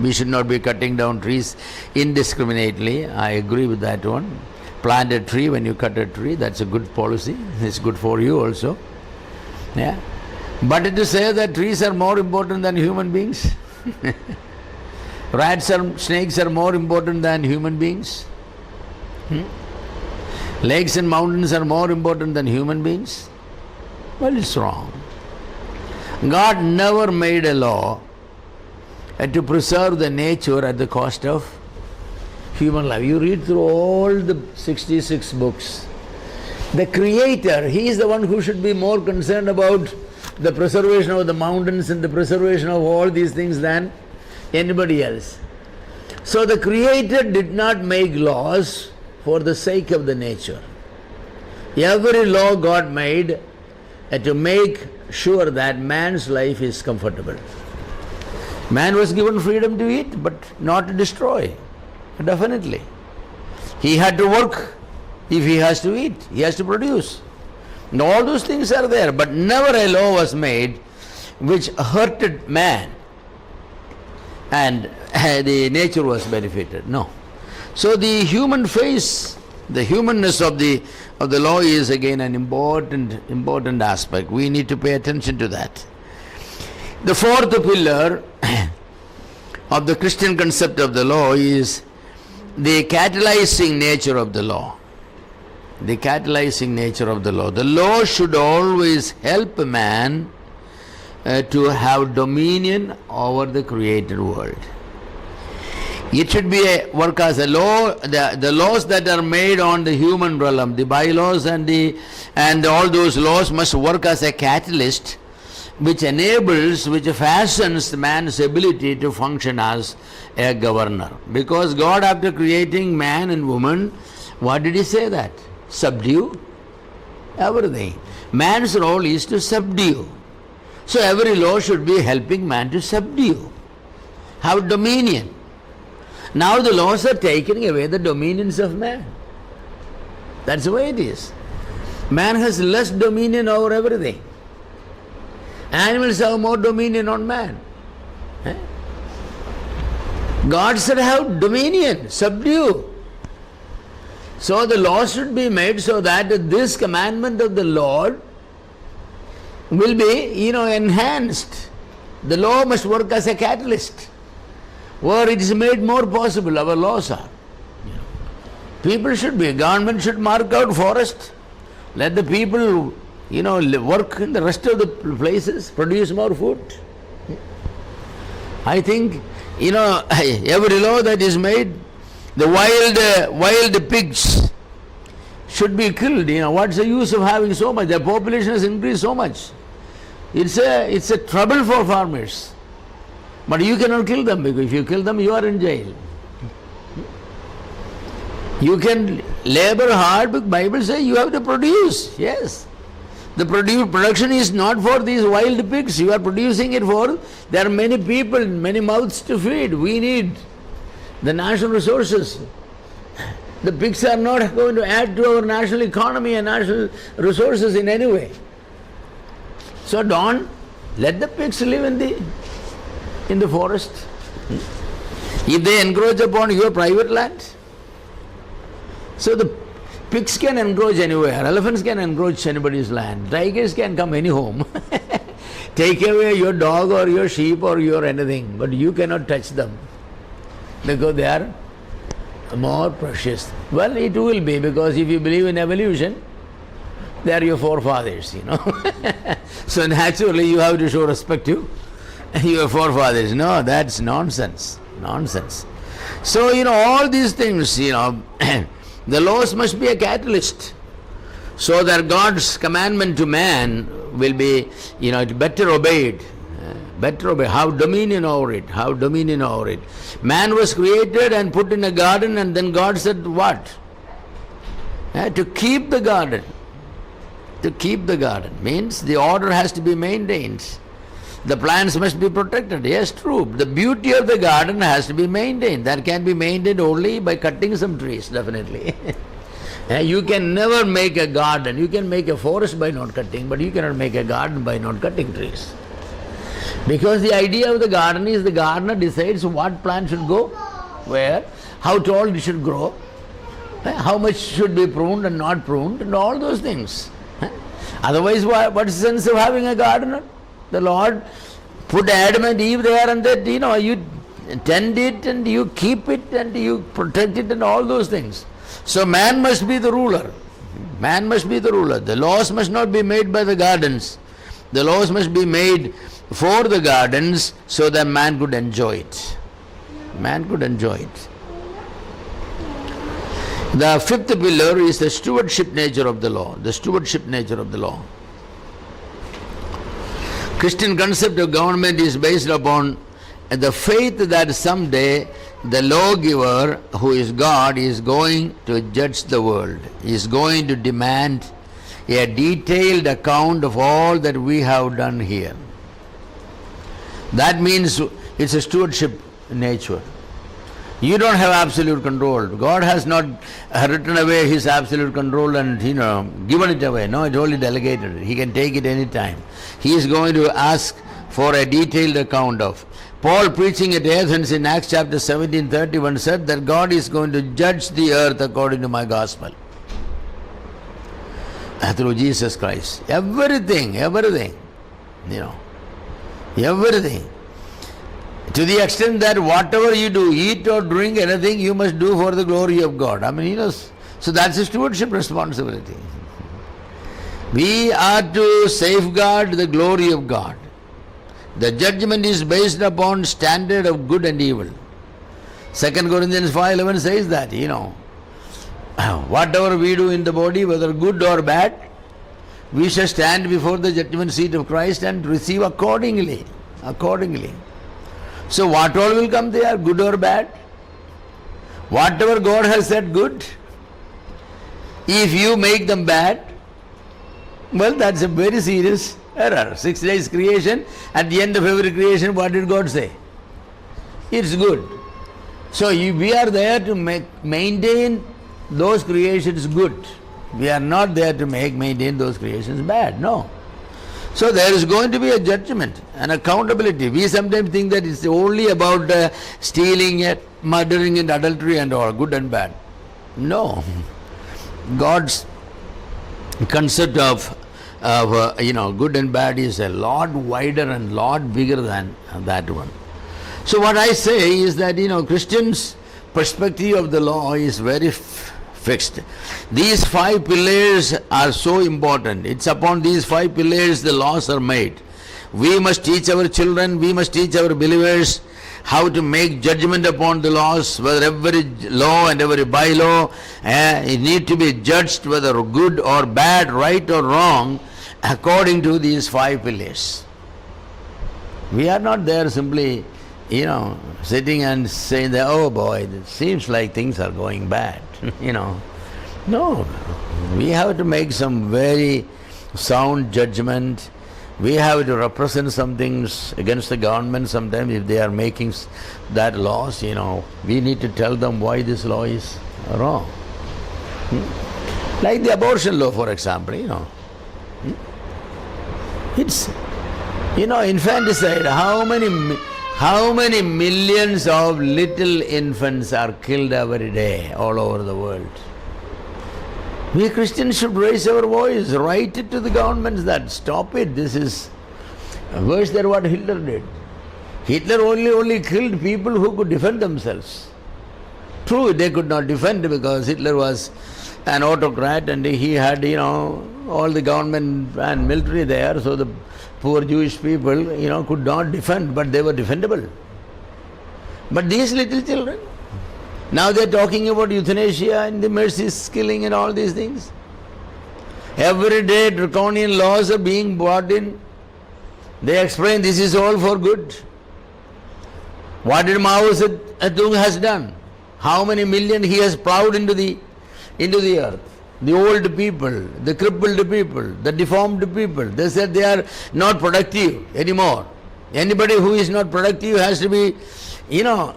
Speaker 1: we should not be cutting down trees indiscriminately. I agree with that one. Plant a tree when you cut a tree, that's a good policy. It's good for you also. Yeah. But to say that trees are more important than human beings, rats or snakes are more important than human beings, lakes and mountains are more important than human beings, well, it's wrong. God never made a law to preserve the nature at the cost of human life. You read through all the 66 books. The Creator, He is the one who should be more concerned about the preservation of the mountains and the preservation of all these things than anybody else. So the Creator did not make laws for the sake of the nature. Every law God made to make sure that man's life is comfortable. Man was given freedom to eat, but not to destroy. Definitely. He had to work if he has to eat. He has to produce. And all those things are there, but never a law was made which hurted man and the nature was benefited. No. So the human face, the humanness of the law is again an important aspect. We need to pay attention to that. The fourth pillar of the Christian concept of the law is the catalyzing nature of the law. The catalyzing nature of the law. The law should always help a man to have dominion over the created world. It should be work as a law. The laws that are made on the human realm, the bylaws and all those laws must work as a catalyst which enables, which fashions man's ability to function as a governor. Because God, after creating man and woman, what did He say that? Subdue everything. Man's role is to subdue. So every law should be helping man to subdue, have dominion. Now the laws are taking away the dominions of man. That's the way it is. Man has less dominion over everything. Animals have more dominion on man. God said have dominion, subdue. So the law should be made so that this commandment of the Lord will be, enhanced. The law must work as a catalyst. Where it is made more possible, our laws are. People should be, government should mark out forest. Let the people, work in the rest of the places, produce more food. I think, every law that is made, the wild pigs should be killed. What's the use of having so much? The population has increased so much. It's a trouble for farmers. But you cannot kill them, because if you kill them, you are in jail. You can labor hard, but Bible says you have to produce. Yes. The production is not for these wild pigs. You are producing it for, there are many people, many mouths to feed. We need the national resources. The pigs are not going to add to our national economy and national resources in any way. So don't let the pigs live in the forest. If they encroach upon your private land, so the pigs can encroach anywhere, elephants can encroach anybody's land, tigers can come any home, take away your dog or your sheep or your anything, but you cannot touch them because they are more precious. Well, it will be, because if you believe in evolution, they are your forefathers, So naturally you have to show respect to your forefathers. No, that's nonsense. Nonsense. So, all these things, the laws must be a catalyst so that God's commandment to man will be, better obeyed. Better obey. Have dominion over it. Have dominion over it. Man was created and put in a garden, and then God said what? To keep the garden. To keep the garden means the order has to be maintained. The plants must be protected. Yes, true. The beauty of the garden has to be maintained. That can be maintained only by cutting some trees, definitely. You can never make a garden. You can make a forest by not cutting, but you cannot make a garden by not cutting trees. Because the idea of the garden is the gardener decides what plant should go where, how tall it should grow, how much should be pruned and not pruned, and all those things. Otherwise, what's the sense of having a gardener? The Lord put Adam and Eve there, and that, you tend it and you keep it and you protect it and all those things. So man must be the ruler. Man must be the ruler. The laws must not be made by the gardens. The laws must be made for the gardens so that man could enjoy it. Man could enjoy it. The fifth pillar is the stewardship nature of the law. The stewardship nature of the law. Christian concept of government is based upon the faith that someday the lawgiver, who is God, is going to judge the world. He is going to demand a detailed account of all that we have done here. That means it's a stewardship nature. You don't have absolute control. God has not written away His absolute control and given it away. No, it's only delegated. He can take it any time. He is going to ask for a detailed account of. Paul, preaching at Athens in Acts chapter 17:31, said that God is going to judge the earth according to my gospel. Through Jesus Christ. Everything. Everything. To the extent that whatever you do, eat or drink anything, you must do for the glory of God. So that's a stewardship responsibility. We are to safeguard the glory of God. The judgment is based upon standard of good and evil. 2 Corinthians 5:11 says that, whatever we do in the body, whether good or bad, we shall stand before the judgment seat of Christ and receive accordingly. So what all will come there, good or bad? Whatever God has said good, if you make them bad, well, that's a very serious error. 6 days creation, at the end of every creation, what did God say? It's good. So we are there to maintain those creations good. We are not there to maintain those creations bad. No. So there is going to be a judgment, an accountability. We sometimes think that it's only about stealing, murdering and adultery and all, good and bad. No. God's concept of good and bad is a lot wider and lot bigger than that one. So what I say is that, Christians' perspective of the law is very fixed. These 5 pillars are so important. It's upon these 5 pillars the laws are made. We must teach our children, we must teach our believers how to make judgment upon the laws, whether every law and every bylaw it need to be judged whether good or bad, right or wrong, according to these 5 pillars. We are not there simply, sitting and saying that, oh boy, it seems like things are going bad. No, we have to make some very sound judgment. We have to represent some things against the government sometimes if they are making that laws, we need to tell them why this law is wrong. Like the abortion law, for example, It's, infanticide. How many millions of little infants are killed every day all over the world? We Christians should raise our voice, write it to the governments that stop it. This is worse than what Hitler did. Hitler only killed people who could defend themselves. True, they could not defend because Hitler was an autocrat and he had, all the government and military there, so the poor Jewish people, could not defend, but they were defendable. But these little children, now they are talking about euthanasia and the mercy killing and all these things. Every day draconian laws are being brought in. They explain this is all for good. What did Mao Zedong has done? How many million he has plowed into the earth? The old people, the crippled people, the deformed people. They said they are not productive anymore. Anybody who is not productive has to be,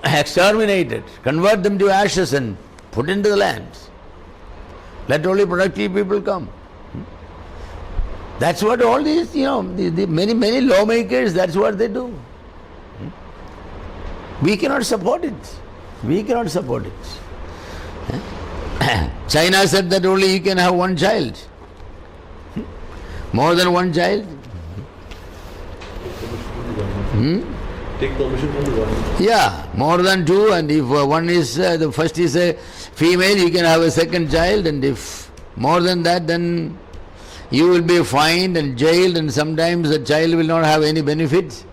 Speaker 1: exterminated. Convert them to ashes and put into the land. Let only productive people come. That's what all these, the many lawmakers, that's what they do. We cannot support it. We cannot support it. China said that only you can have one child. More than one child?
Speaker 2: Take permission from the government.
Speaker 1: Yeah, more than 2, and if one is, the first is a female, you can have a second child, and if more than that, then you will be fined and jailed, and sometimes the child will not have any benefit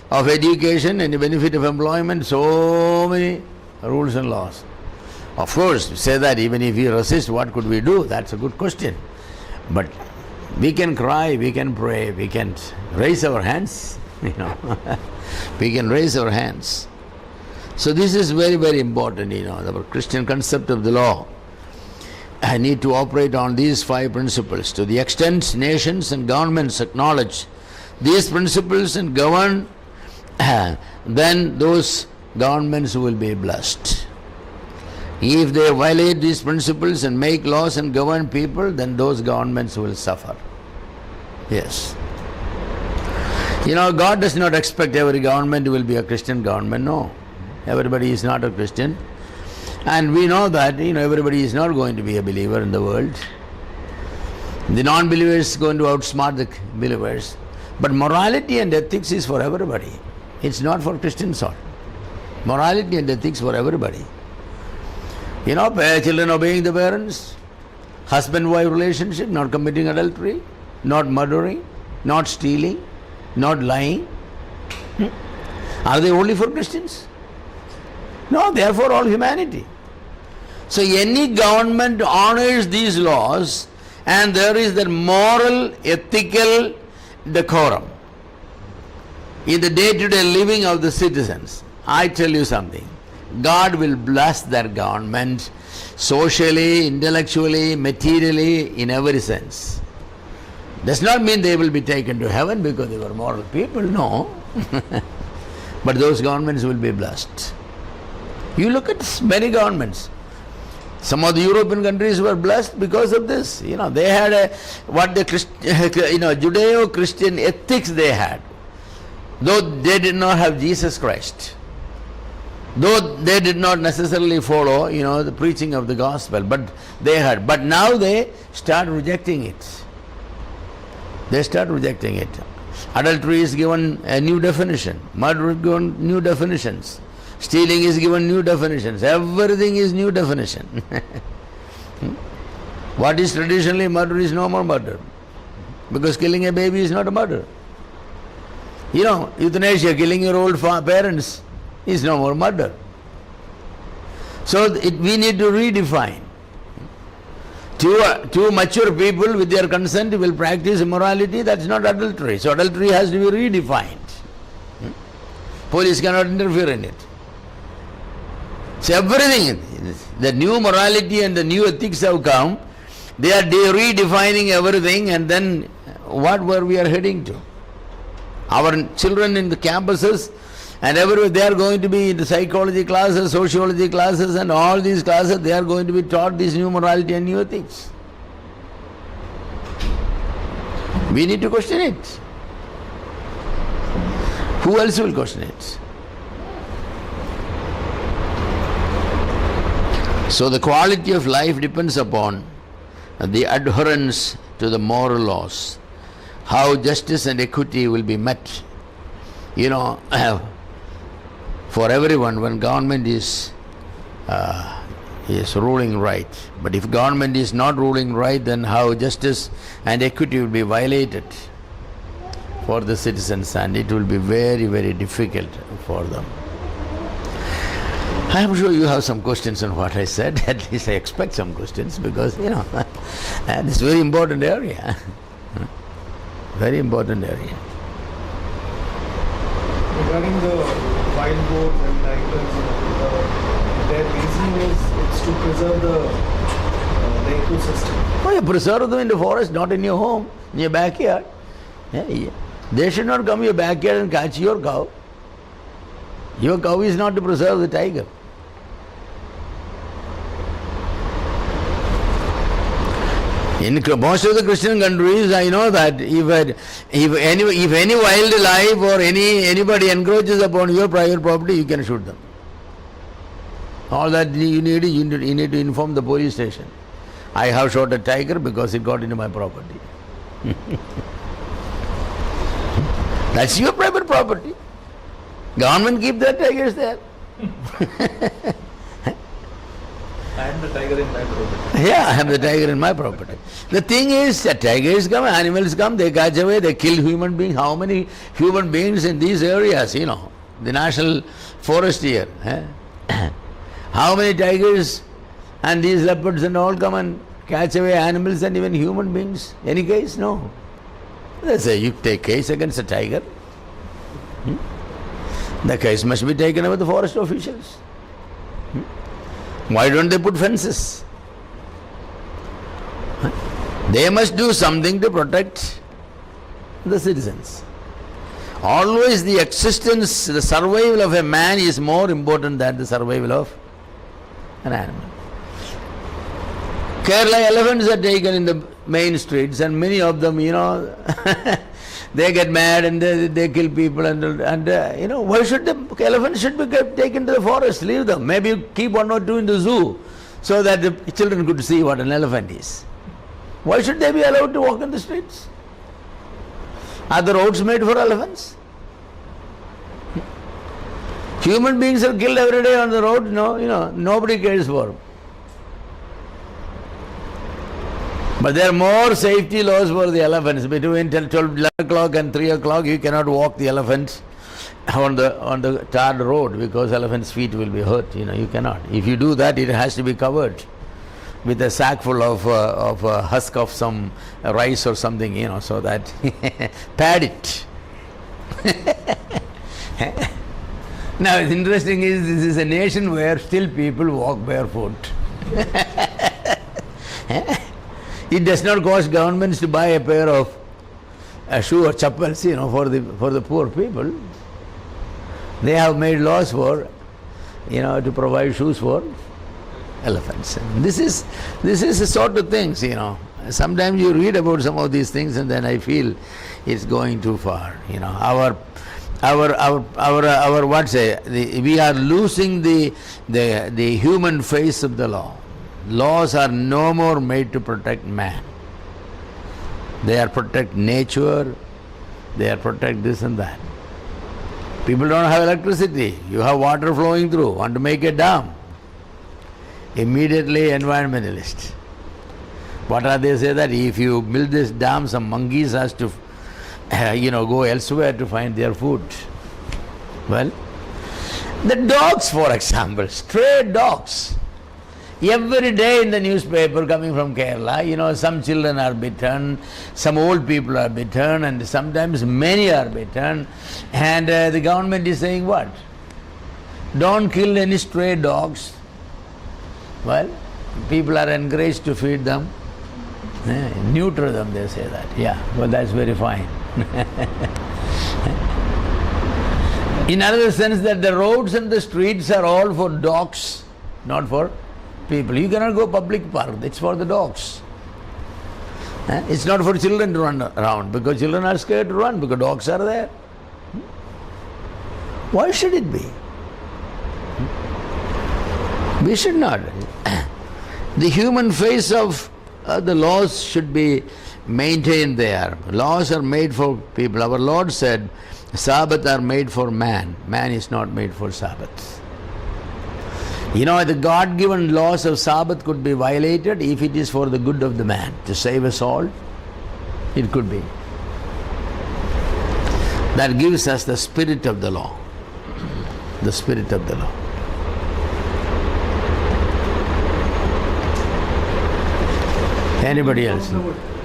Speaker 1: of education, any benefit of employment, so many rules and laws. Of course, say that even if we resist, what could we do? That's a good question. But we can cry, we can pray, we can raise our hands, we can raise our hands. So this is very, very important, the Christian concept of the law. I need to operate on these 5 principles. To the extent nations and governments acknowledge these principles and govern, then those governments will be blessed. If they violate these principles and make laws and govern people, then those governments will suffer. Yes. God does not expect every government will be a Christian government. No. Everybody is not a Christian. And we know that, everybody is not going to be a believer in the world. The non-believers are going to outsmart the believers. But morality and ethics is for everybody. It's not for Christians all. Morality and ethics for everybody. Children obeying the parents, husband-wife relationship, not committing adultery, not murdering, not stealing, not lying. Are they only for Christians? No, they are for all humanity. So any government honors these laws, and there is that moral, ethical decorum in the day-to-day living of the citizens. I tell you something. God will bless their government socially, intellectually, materially, in every sense. Does not mean they will be taken to heaven because they were moral people, no. But those governments will be blessed. You look at many governments. Some of the European countries were blessed because of this. They had Judeo-Christian ethics they had. Though they did not have Jesus Christ. Though they did not necessarily follow, the preaching of the gospel, but they had. But now they start rejecting it. They start rejecting it. Adultery is given a new definition. Murder is given new definitions. Stealing is given new definitions. Everything is new definition. What is traditionally murder is no more murder. Because killing a baby is not a murder. Euthanasia, killing your old parents, is no more murder. So we need to redefine. Two mature people with their consent will practice immorality, that's not adultery. So adultery has to be redefined. Police cannot interfere in it. So everything, the new morality and the new ethics have come, they are redefining everything, and then what were we are heading to? Our children in the campuses and everywhere, they are going to be in the psychology classes, sociology classes, and all these classes, they are going to be taught this new morality and new ethics. We need to question it. Who else will question it? So the quality of life depends upon the adherence to the moral laws. How justice and equity will be met. For everyone, when government is ruling right. But if government is not ruling right, then how justice and equity will be violated for the citizens, and it will be very, very difficult for them. I am sure you have some questions on what I said. At least I expect some questions, because this is a very important area. Very important area.
Speaker 2: Regarding the wild boars and tigers, their reason is it's to preserve the ecosystem.
Speaker 1: Oh, you preserve them in the forest, not in your home, in your backyard. Yeah. They should not come to your backyard and catch your cow. Your cow is not to preserve the tiger. In most of the Christian countries, I know that if any wildlife or anybody encroaches upon your private property, you can shoot them. All that you need to inform the police station. I have shot a tiger because it got into my property. That's your private property. Government keep the tigers there.
Speaker 2: I am the tiger in my property.
Speaker 1: Yeah, I have the tiger in my property. The thing is, tigers come, animals come, they catch away, they kill human beings. How many human beings in these areas, the national forest here? How many tigers And these leopards and all come and catch away animals and even human beings. Any case? No. They say you take case against a tiger. The case must be taken up with the forest officials. Why don't they put fences? They must do something to protect the citizens. Always the existence, the survival of a man is more important than the survival of an animal. Kerala elephants are taken in the main streets, and many of them, they get mad and they kill people and why should the elephants should be taken to the forest? Leave them. Maybe you keep one or two in the zoo so that the children could see what an elephant is. Why should they be allowed to walk in the streets? Are the roads made for elephants? Human beings are killed every day on the road. No, nobody cares for them. But there are more safety laws for the elephants. Between 12, 11 o'clock and 3 o'clock, you cannot walk the elephants on the tarred road because elephants' feet will be hurt. You cannot. If you do that, it has to be covered with a sack full of husk of some rice or something, so that pad it. Now, it's interesting is this is a nation where still people walk barefoot. It does not cost governments to buy a pair of shoe or chappals, for the poor people. They have made laws for, to provide shoes for elephants. And this is the sort of things, Sometimes you read about some of these things and then I feel it's going too far. We are losing the human face of the law. Laws are no more made to protect man. They are protect nature, they are protect this and that. People don't have electricity. You have water flowing through. Want to make a dam? Immediately environmentalist. What are they say that if you build this dam, some monkeys has to go elsewhere to find their food. Well, the dogs, for example, stray dogs. Every day in the newspaper coming from Kerala, some children are bitten, some old people are bitten, and sometimes many are bitten. And the government is saying what? Don't kill any stray dogs. Well, people are encouraged to feed them. Neuter them, they say that. Yeah, well, that's very fine. In another sense, that the roads and the streets are all for dogs, not for people. You cannot go public park, it's for the dogs. It's not for children to run around because children are scared to run because dogs are there. Why should it be? We should not. The human face of the laws should be maintained there. Laws are made for people. Our Lord said, Sabbath are made for man. Man is not made for Sabbath. The God-given laws of Sabbath could be violated if it is for the good of the man, to save us all. It could be. That gives us the spirit of the law. The spirit of the law. Anybody else?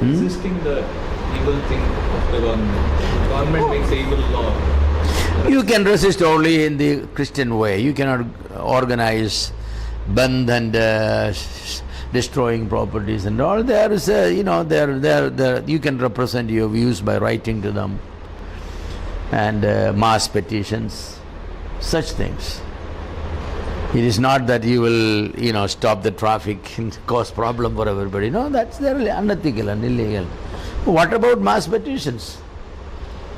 Speaker 3: Resisting the evil thing of the government. Government makes evil law.
Speaker 1: You can resist only in the Christian way. You cannot organize bandh and destroying properties and all. There is you can represent your views by writing to them and mass petitions, such things. It is not that you will, stop the traffic and cause problem for everybody. No, that's really unethical and illegal. What about mass petitions?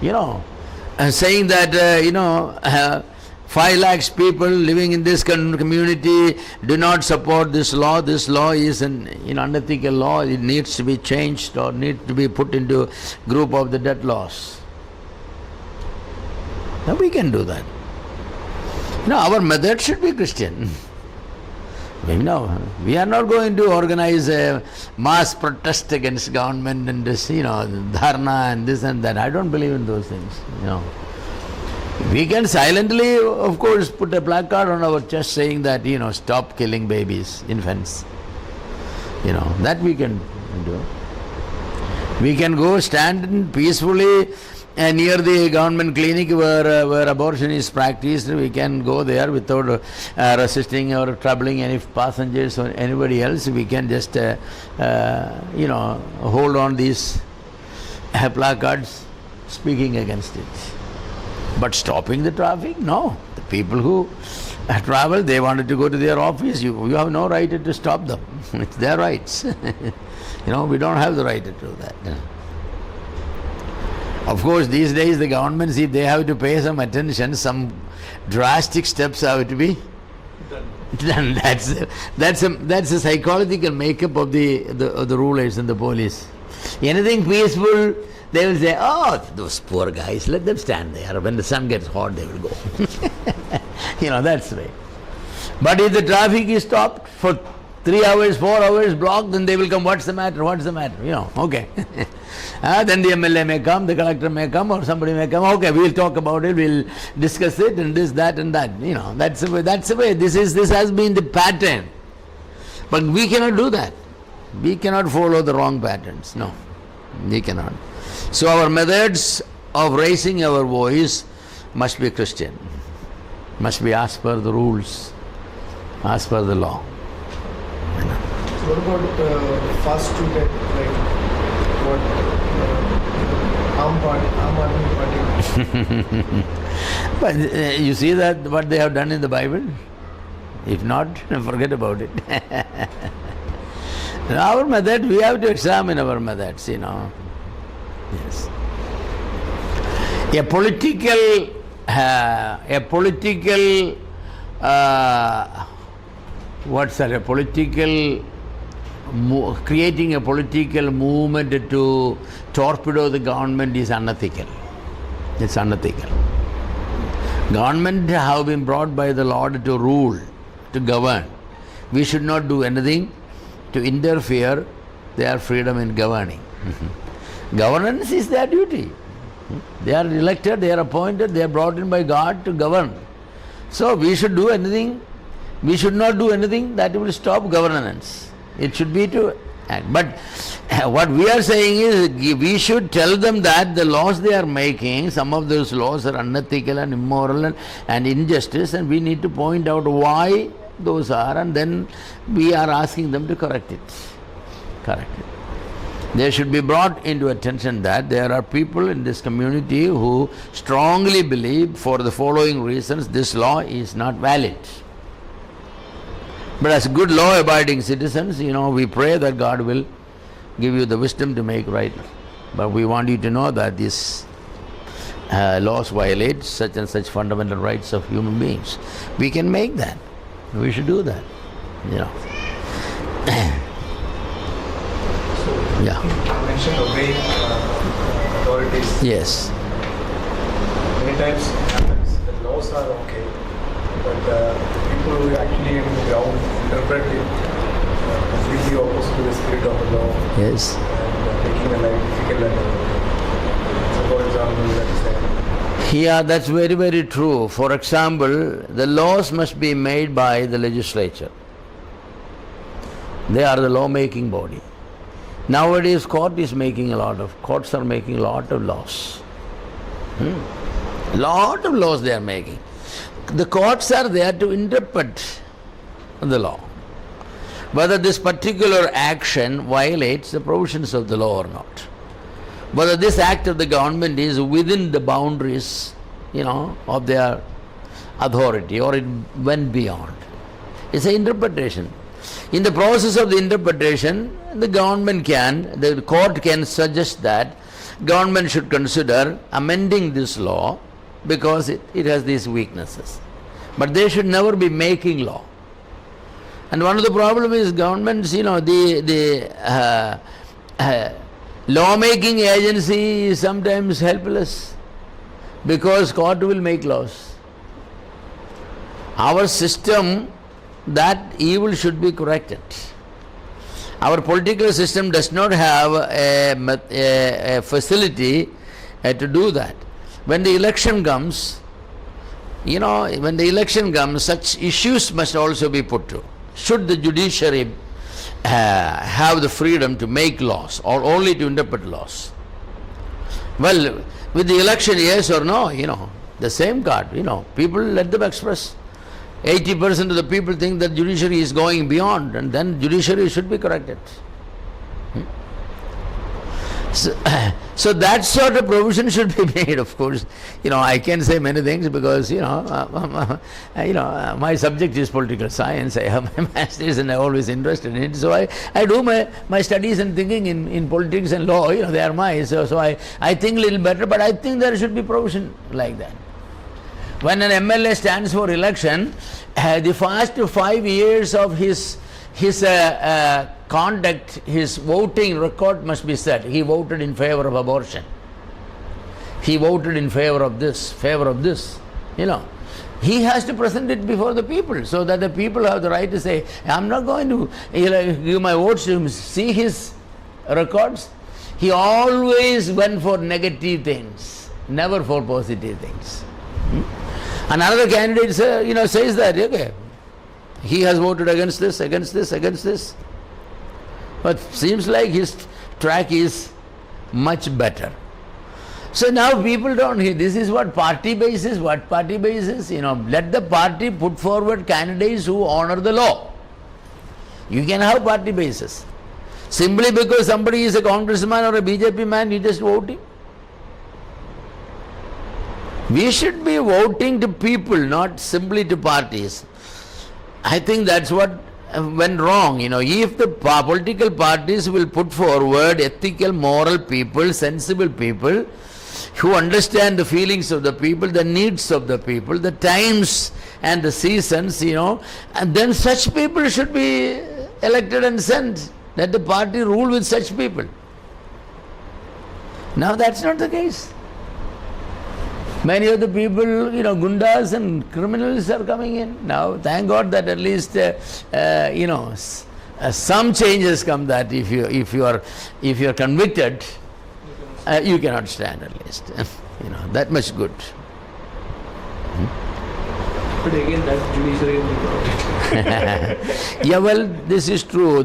Speaker 1: Saying that, 5 lakhs people living in this community do not support this law. This law is an unethical law. It needs to be changed or need to be put into group of the dead laws. Now we can do that. Our method should be Christian. We are not going to organize a mass protest against government and this, dharna and this and that. I don't believe in those things. We can silently, of course, put a placard on our chest saying that, stop killing babies, infants. That we can do. We can go stand peacefully near the government clinic where abortion is practiced. We can go there without resisting or troubling any passengers or anybody else. We can just, hold on these placards speaking against it. But stopping the traffic? No. The people who travel, they wanted to go to their office. You have no right to stop them. It's their rights. We don't have the right to do that. Of course, these days the governments, if they have to pay some attention, some drastic steps have to be done. That's a psychological makeup of the rulers and the police. Anything peaceful, they will say, oh, those poor guys, let them stand there. When the sun gets hot, they will go. That's the way. But if the traffic is stopped for 3 hours, 4 hours blocked, then they will come, what's the matter? Okay. Then the MLA may come, the collector may come, or somebody may come, okay, we'll talk about it, we'll discuss it, and this, that, and that. That's the way. This has been the pattern. But we cannot do that. We cannot follow the wrong patterns. No, we cannot. So our methods of raising our voice must be Christian, must be as per the rules, as per the law.
Speaker 2: So what about fast to get, like what Aam Aadmi Party?
Speaker 1: But you see that what they have done in the Bible? If not, forget about it. Our method, we have to examine our methods, Yes. A political creating a political movement to torpedo the government is unethical. It's unethical. Government have been brought by the Lord to rule, to govern. We should not do anything to interfere their freedom in governing. Governance is their duty. They are elected, they are appointed, they are brought in by God to govern. So we should not do anything that will stop governance. It should be to act. But what we are saying is we should tell them that the laws they are making, some of those laws are unethical and immoral and injustice, and we need to point out why those are, and then we are asking them to correct it. They should be brought into attention that there are people in this community who strongly believe for the following reasons this law is not valid. But as good law-abiding citizens, we pray that God will give you the wisdom to make right. But we want you to know that these laws violate such and such fundamental rights of human beings. We can make that. We should do that. Yeah.
Speaker 2: You mentioned obeying authorities.
Speaker 1: Yes.
Speaker 2: Many times it happens the laws are okay, but people who actually on the ground interpret it completely opposite to the spirit of the law.
Speaker 1: Yes.
Speaker 2: And making a life difficult and so for example, let's say.
Speaker 1: Yeah, that's very, very true. For example, the laws must be made by the legislature. They are the law-making body. Nowadays, courts are making a lot of laws. Lot of laws they are making. The courts are there to interpret the law. Whether this particular action violates the provisions of the law or not. Whether this act of the government is within the boundaries, of their authority, or it went beyond. It's an interpretation. In the process of the interpretation, the court can suggest that government should consider amending this law because it has these weaknesses. But they should never be making law. And one of the problems is governments, the law-making agency is sometimes helpless because court will make laws. Our system, that evil should be corrected. Our political system does not have a facility to do that. When the election comes, when the election comes, such issues must also be put to. Should the judiciary have the freedom to make laws or only to interpret laws? Well, with the election, yes or no, the same card, people let them express. 80% of the people think that judiciary is going beyond, and then judiciary should be corrected. So that sort of provision should be made, of course. I can say many things because, my subject is political science. I have my master's and I'm always interested in it. So I do my studies and thinking in politics and law, they are mine. So I think a little better, but I think there should be provision like that. When an MLA stands for election, the first 5 years of his conduct, his voting record must be set. He voted in favor of abortion. He voted in favor of this, He has to present it before the people so that the people have the right to say, I'm not going to give my votes to him. See his records. He always went for negative things, never for positive things. Another candidate says that, okay, he has voted against this. But seems like his track is much better. So now people don't hear. This is what party basis. Let the party put forward candidates who honor the law. You can have party basis. Simply because somebody is a congressman or a BJP man, you just vote him. We should be voting to people, not simply to parties. I think that's what went wrong. If the political parties will put forward ethical, moral people, sensible people who understand the feelings of the people, the needs of the people, the times and the seasons, and then such people should be elected and sent. Let the party rule with such people. Now that's not the case. Many of the people, gundas and criminals are coming in. Now, thank God that at least, some changes come that if you are convicted, you cannot stand at least. That much good.
Speaker 3: But again, that judiciary is
Speaker 1: Yeah, well, this is true.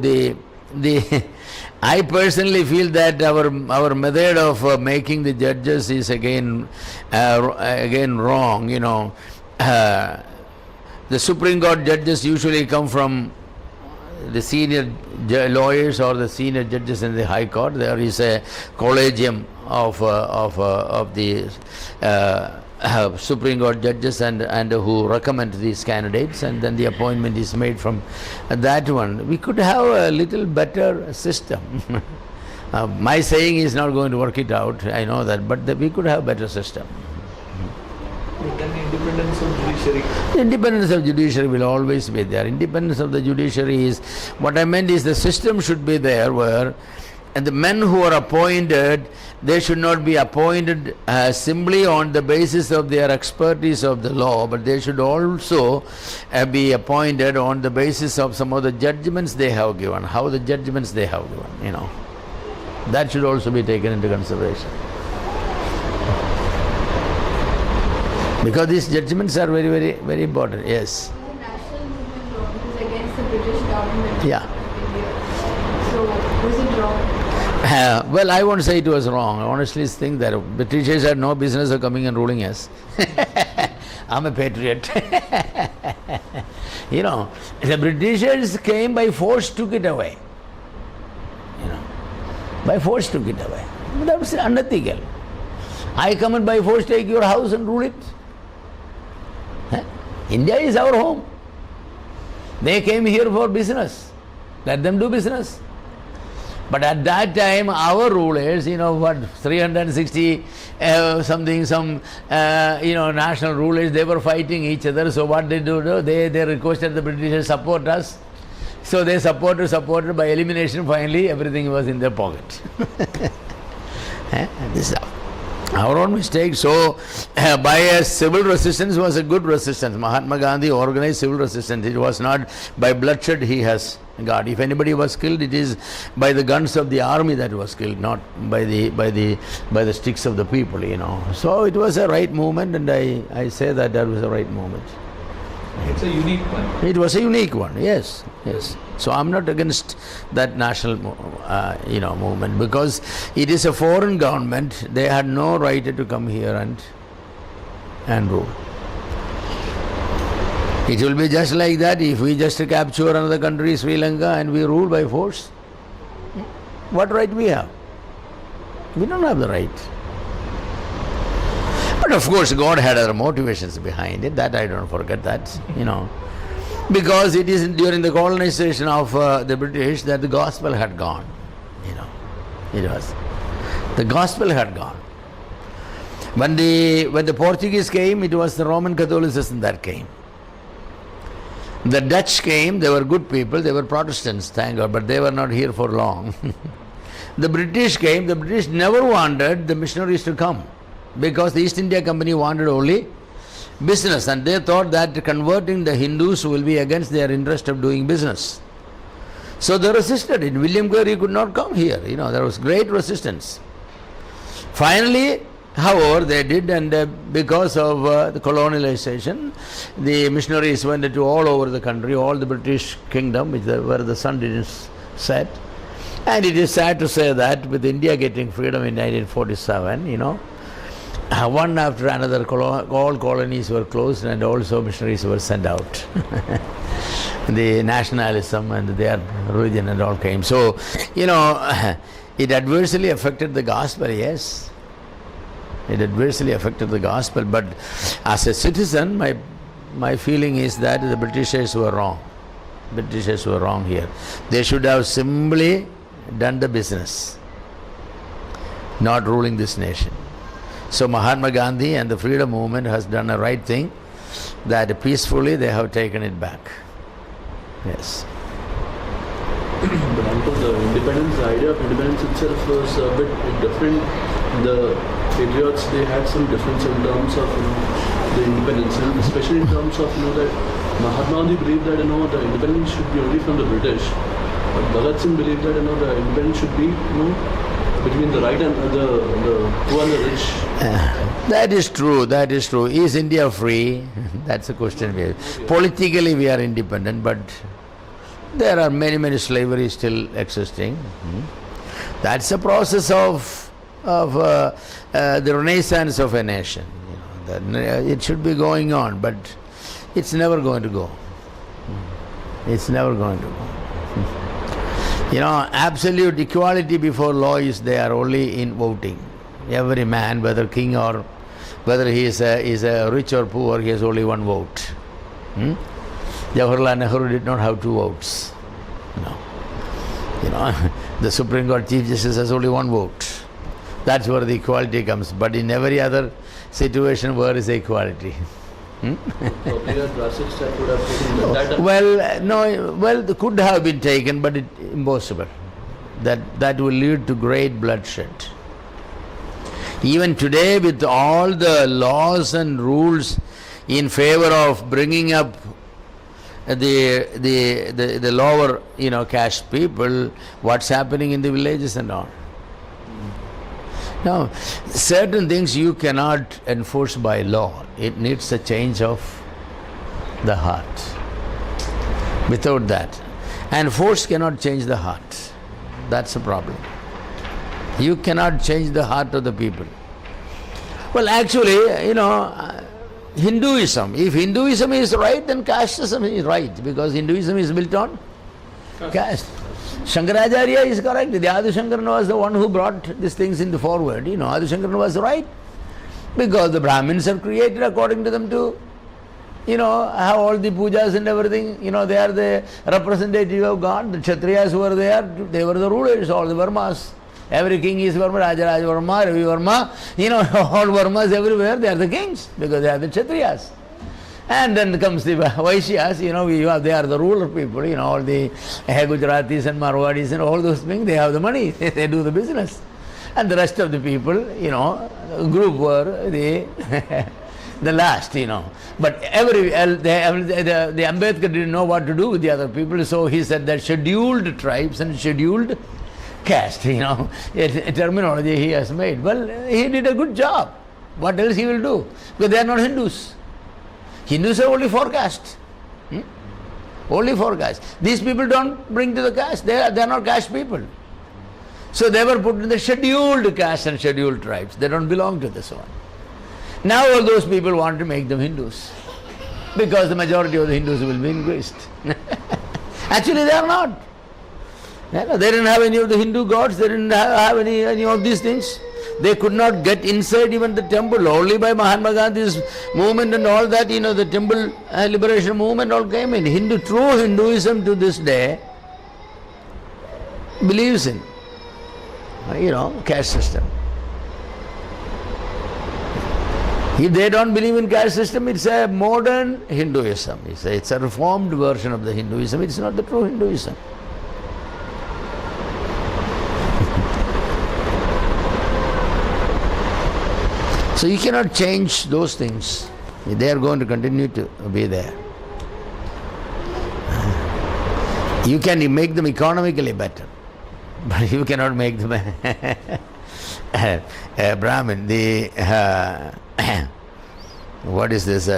Speaker 1: I personally feel that our method of making the judges is again wrong. The Supreme Court judges usually come from the senior lawyers or the senior judges in the High Court. There is a collegium of the Supreme Court judges and who recommend these candidates, and then the appointment is made from that one. We could have a little better system. My saying is not going to work it out, I know that, but we could have a better system.
Speaker 3: But then independence of judiciary.
Speaker 1: Independence of judiciary will always be there. Independence of the judiciary is, what I meant is the system should be there where and the men who are appointed, they should not be appointed simply on the basis of their expertise of the law, but they should also be appointed on the basis of some of the judgments they have given, how the judgments they have given, That should also be taken into consideration. Because these judgments are very, very, very important. Yes.
Speaker 4: The national movement law is against the British government.
Speaker 1: Yeah.
Speaker 4: So, was it wrong?
Speaker 1: Well, I won't say it was wrong. I honestly think that Britishers had no business of coming and ruling us. I'm a patriot. The Britishers came by force, took it away. By force took it away. That was unethical. I come and by force take your house and rule it. India is our home. They came here for business. Let them do business. But at that time, our rulers, 360 national rulers, they were fighting each other. So what they do? They requested the British support us. So they supported by elimination. Finally, everything was in their pocket. This is our own mistake. So, by a civil resistance was a good resistance. Mahatma Gandhi organized civil resistance. It was not by bloodshed he has God. If anybody was killed, it is by the guns of the army that was killed, not by the sticks of the people, So it was a right movement, and I say that was a right movement.
Speaker 3: It's a unique one.
Speaker 1: It was a unique one, yes. So I'm not against that national, movement, because it is a foreign government. They had no right to come here and rule. It will be just like that if we just capture another country, Sri Lanka, and we rule by force. What right we have? We don't have the right. But of course, God had other motivations behind it. That I don't forget that, because it is during the colonization of the British that the gospel had gone. It was. The gospel had gone. When the Portuguese came, it was the Roman Catholicism that came. The Dutch came, they were good people, they were Protestants, thank God, but they were not here for long. The British came, the British never wanted the missionaries to come, because the East India Company wanted only business, and they thought that converting the Hindus will be against their interest of doing business. So they resisted it. William Carey could not come here, there was great resistance. Finally, however, they did, and because of the colonialization, the missionaries went to all over the country, all the British kingdom, where the sun didn't set. And it is sad to say that with India getting freedom in 1947, one after another, all colonies were closed, and also missionaries were sent out. The nationalism and their religion and all came. So, it adversely affected the gospel, yes. It adversely affected the gospel, but as a citizen, my feeling is that the Britishers were wrong. Britishers were wrong here. They should have simply done the business, not ruling this nation. So Mahatma Gandhi and the freedom movement has done a right thing, that peacefully they have taken it back. Yes.
Speaker 5: But until the independence, the idea of independence itself was a bit different. The patriots, they had some difference in terms of the independence, and especially in terms of that Mahatma Gandhi believed that the independence should be only from the British, but Bhagat Singh believed that the independence should be between the right and the poor and the rich.
Speaker 1: That is true. That is true. Is India free? That's a question. Politically, we are independent, but there are many slavery still existing. That's a process of the renaissance of a nation. It should be going on, but it's never going to go. It's never going to go. Absolute equality before law is there only in voting. Every man, whether king or whether he is a rich or poor, he has only one vote. Jawaharlal Nehru did not have two votes. The Supreme Court Chief Justice has only one vote. That's where the equality comes. But in every other situation, where is the equality?
Speaker 5: So bigger drastic step would have taken that.
Speaker 1: Well, it could have been taken, but it's impossible. That will lead to great bloodshed. Even today, with all the laws and rules in favor of bringing up the lower caste people, what's happening in the villages and all. Now, certain things you cannot enforce by law. It needs a change of the heart. Without that, and force cannot change the heart. That's the problem. You cannot change the heart of the people. Well, actually, Hinduism. If Hinduism is right, then casteism is right, because Hinduism is built on caste. Shankaracharya is correct. The Adi Shankaran was the one who brought these things into forward. Adi Shankaran was right, because the Brahmins are created according to them to, have all the pujas and everything. They are the representative of God. The Kshatriyas were there. They were the rulers, all the Varmas. Every king is Varma, Raja Varma, Ravi Varma. All Varmas everywhere, they are the kings, because they are the Kshatriyas. And then comes the Vaishyas, they are the ruler people, all the Gujaratis and Marwadis and all those things, they have the money, they do the business. And the rest of the people, group were the the last, But the Ambedkar didn't know what to do with the other people, so he said that scheduled tribes and scheduled caste, a terminology he has made. Well, he did a good job. What else he will do? Because they are not Hindus. Hindus are only 4 castes. Only 4 castes. These people don't bring to the caste. They are not caste people. So they were put in the scheduled caste and scheduled tribes. They don't belong to this one. Now all those people want to make them Hindus, because the majority of the Hindus will be increased. Actually they are not. They didn't have any of the Hindu gods, they didn't have any of these things. They could not get inside even the temple. Only by Mahatma Gandhi's movement and all that, the temple liberation movement all came in. True Hinduism to this day believes in, caste system. If they don't believe in caste system, it's a modern Hinduism. It's a reformed version of the Hinduism. It's not the true Hinduism. So you cannot change those things. They are going to continue to be there. You can make them economically better, but you cannot make them a Brahmin. What is this?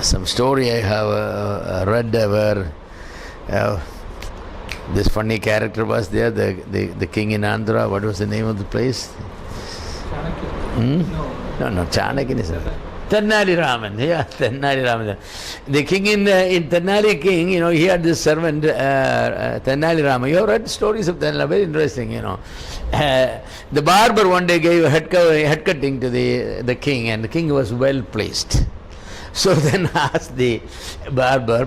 Speaker 1: Some story I have read where this funny character was there, the king in Andhra. What was the name of the place? No, Chanakya is Tennali Raman. Yeah, Tennali Raman. The king in Tennali king, he had this servant, Tennali Raman. You have read stories of Tennali, very interesting, The barber one day gave a head cutting to the king, and the king was well placed. So then asked the barber,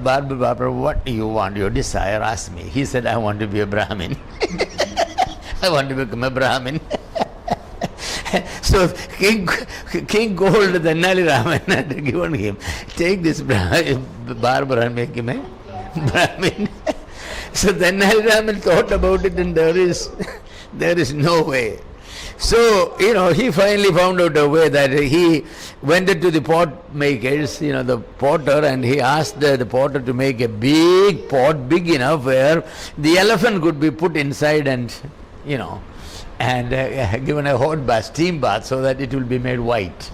Speaker 1: what do you want, your desire? Ask me. He said, I want to be a Brahmin. I want to become a Brahmin. So king called the Nali Raman and given him, take this barber and make him a Brahmin. So then Nali Raman thought about it, and there is no way. So, he finally found out a way that he went into the pot makers, the potter, and he asked the potter to make a big pot, big enough where the elephant could be put inside and, given a hot bath, steam bath, so that it will be made white.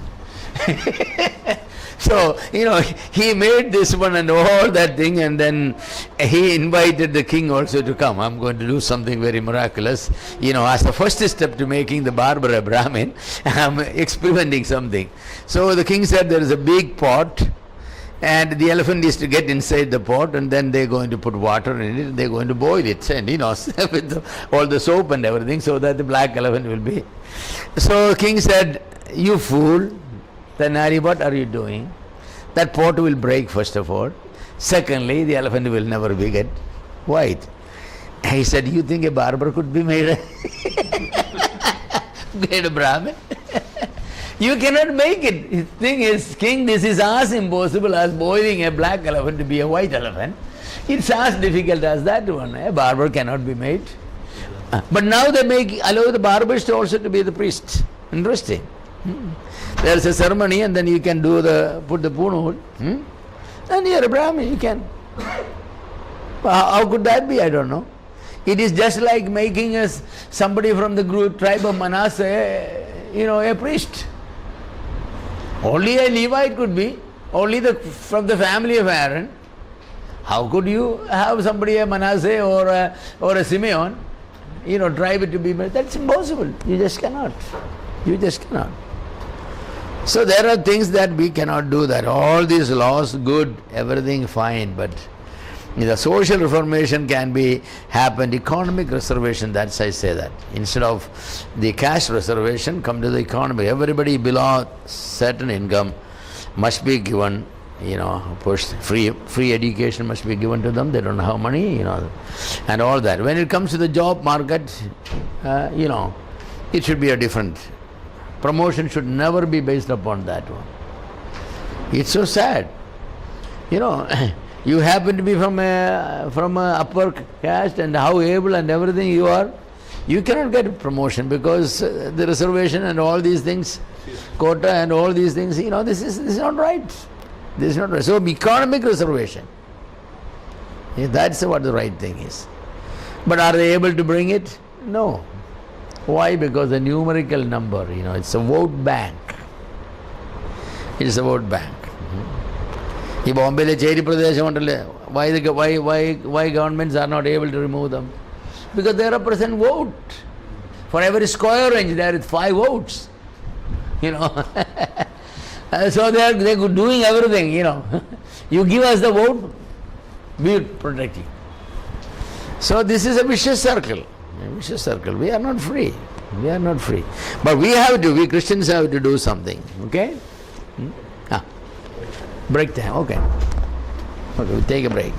Speaker 1: So, he made this one and all that thing, and then he invited the king also to come. I'm going to do something very miraculous. As the first step to making the barber a Brahmin, I'm experimenting something. So the king said there is a big pot, and the elephant is to get inside the pot, and then they're going to put water in it, and they're going to boil it, and with all the soap and everything, so that the black elephant will be. So king said, you fool, Tanari, what are you doing? That pot will break, first of all. Secondly, the elephant will never be get white. He said, you think a barber could be made a Brahmin? You cannot make it. The thing is, king, this is as impossible as boiling a black elephant to be a white elephant. It's as difficult as that one. A barber cannot be made. But now they allow the barbers to also to be the priest. Interesting. There's a ceremony, and then you can put the punul. And you're a Brahmin, you can. How could that be? I don't know. It is just like making somebody from the tribe of Manasseh, a priest. Only a Levite could be, only from the family of Aaron. How could you have somebody a Manasseh or a Simeon, tribe to be made? That's impossible. You just cannot. So there are things that we cannot do that. All these laws, good, everything fine, but the social reformation can be happened, economic reservation, that's I say that. Instead of the cash reservation, come to the economy. Everybody below certain income must be given, free education must be given to them. They don't have money, and all that. When it comes to the job market, it should be a different. Promotion should never be based upon that one. It's so sad. You happen to be from a upper caste, and how able and everything you are, you cannot get a promotion because the reservation and all these things quota and all these things. This is not right. This is not right. So economic reservation. That's what the right thing is. But are they able to bring it? No. Why? Because the numerical number, it's a vote bank. It's a vote bank. ഈ ബോംബെയിലെ ചേരി പ്രദേശമുണ്ടല്ലേ, why governments are not able to remove them? Because they represent vote. For every square inch there is 5 votes. So they're doing everything. You give us the vote, we will protect you. So this is a vicious circle. We are not free. But we Christians have to do something. Okay? Break time. Okay, we'll take a break.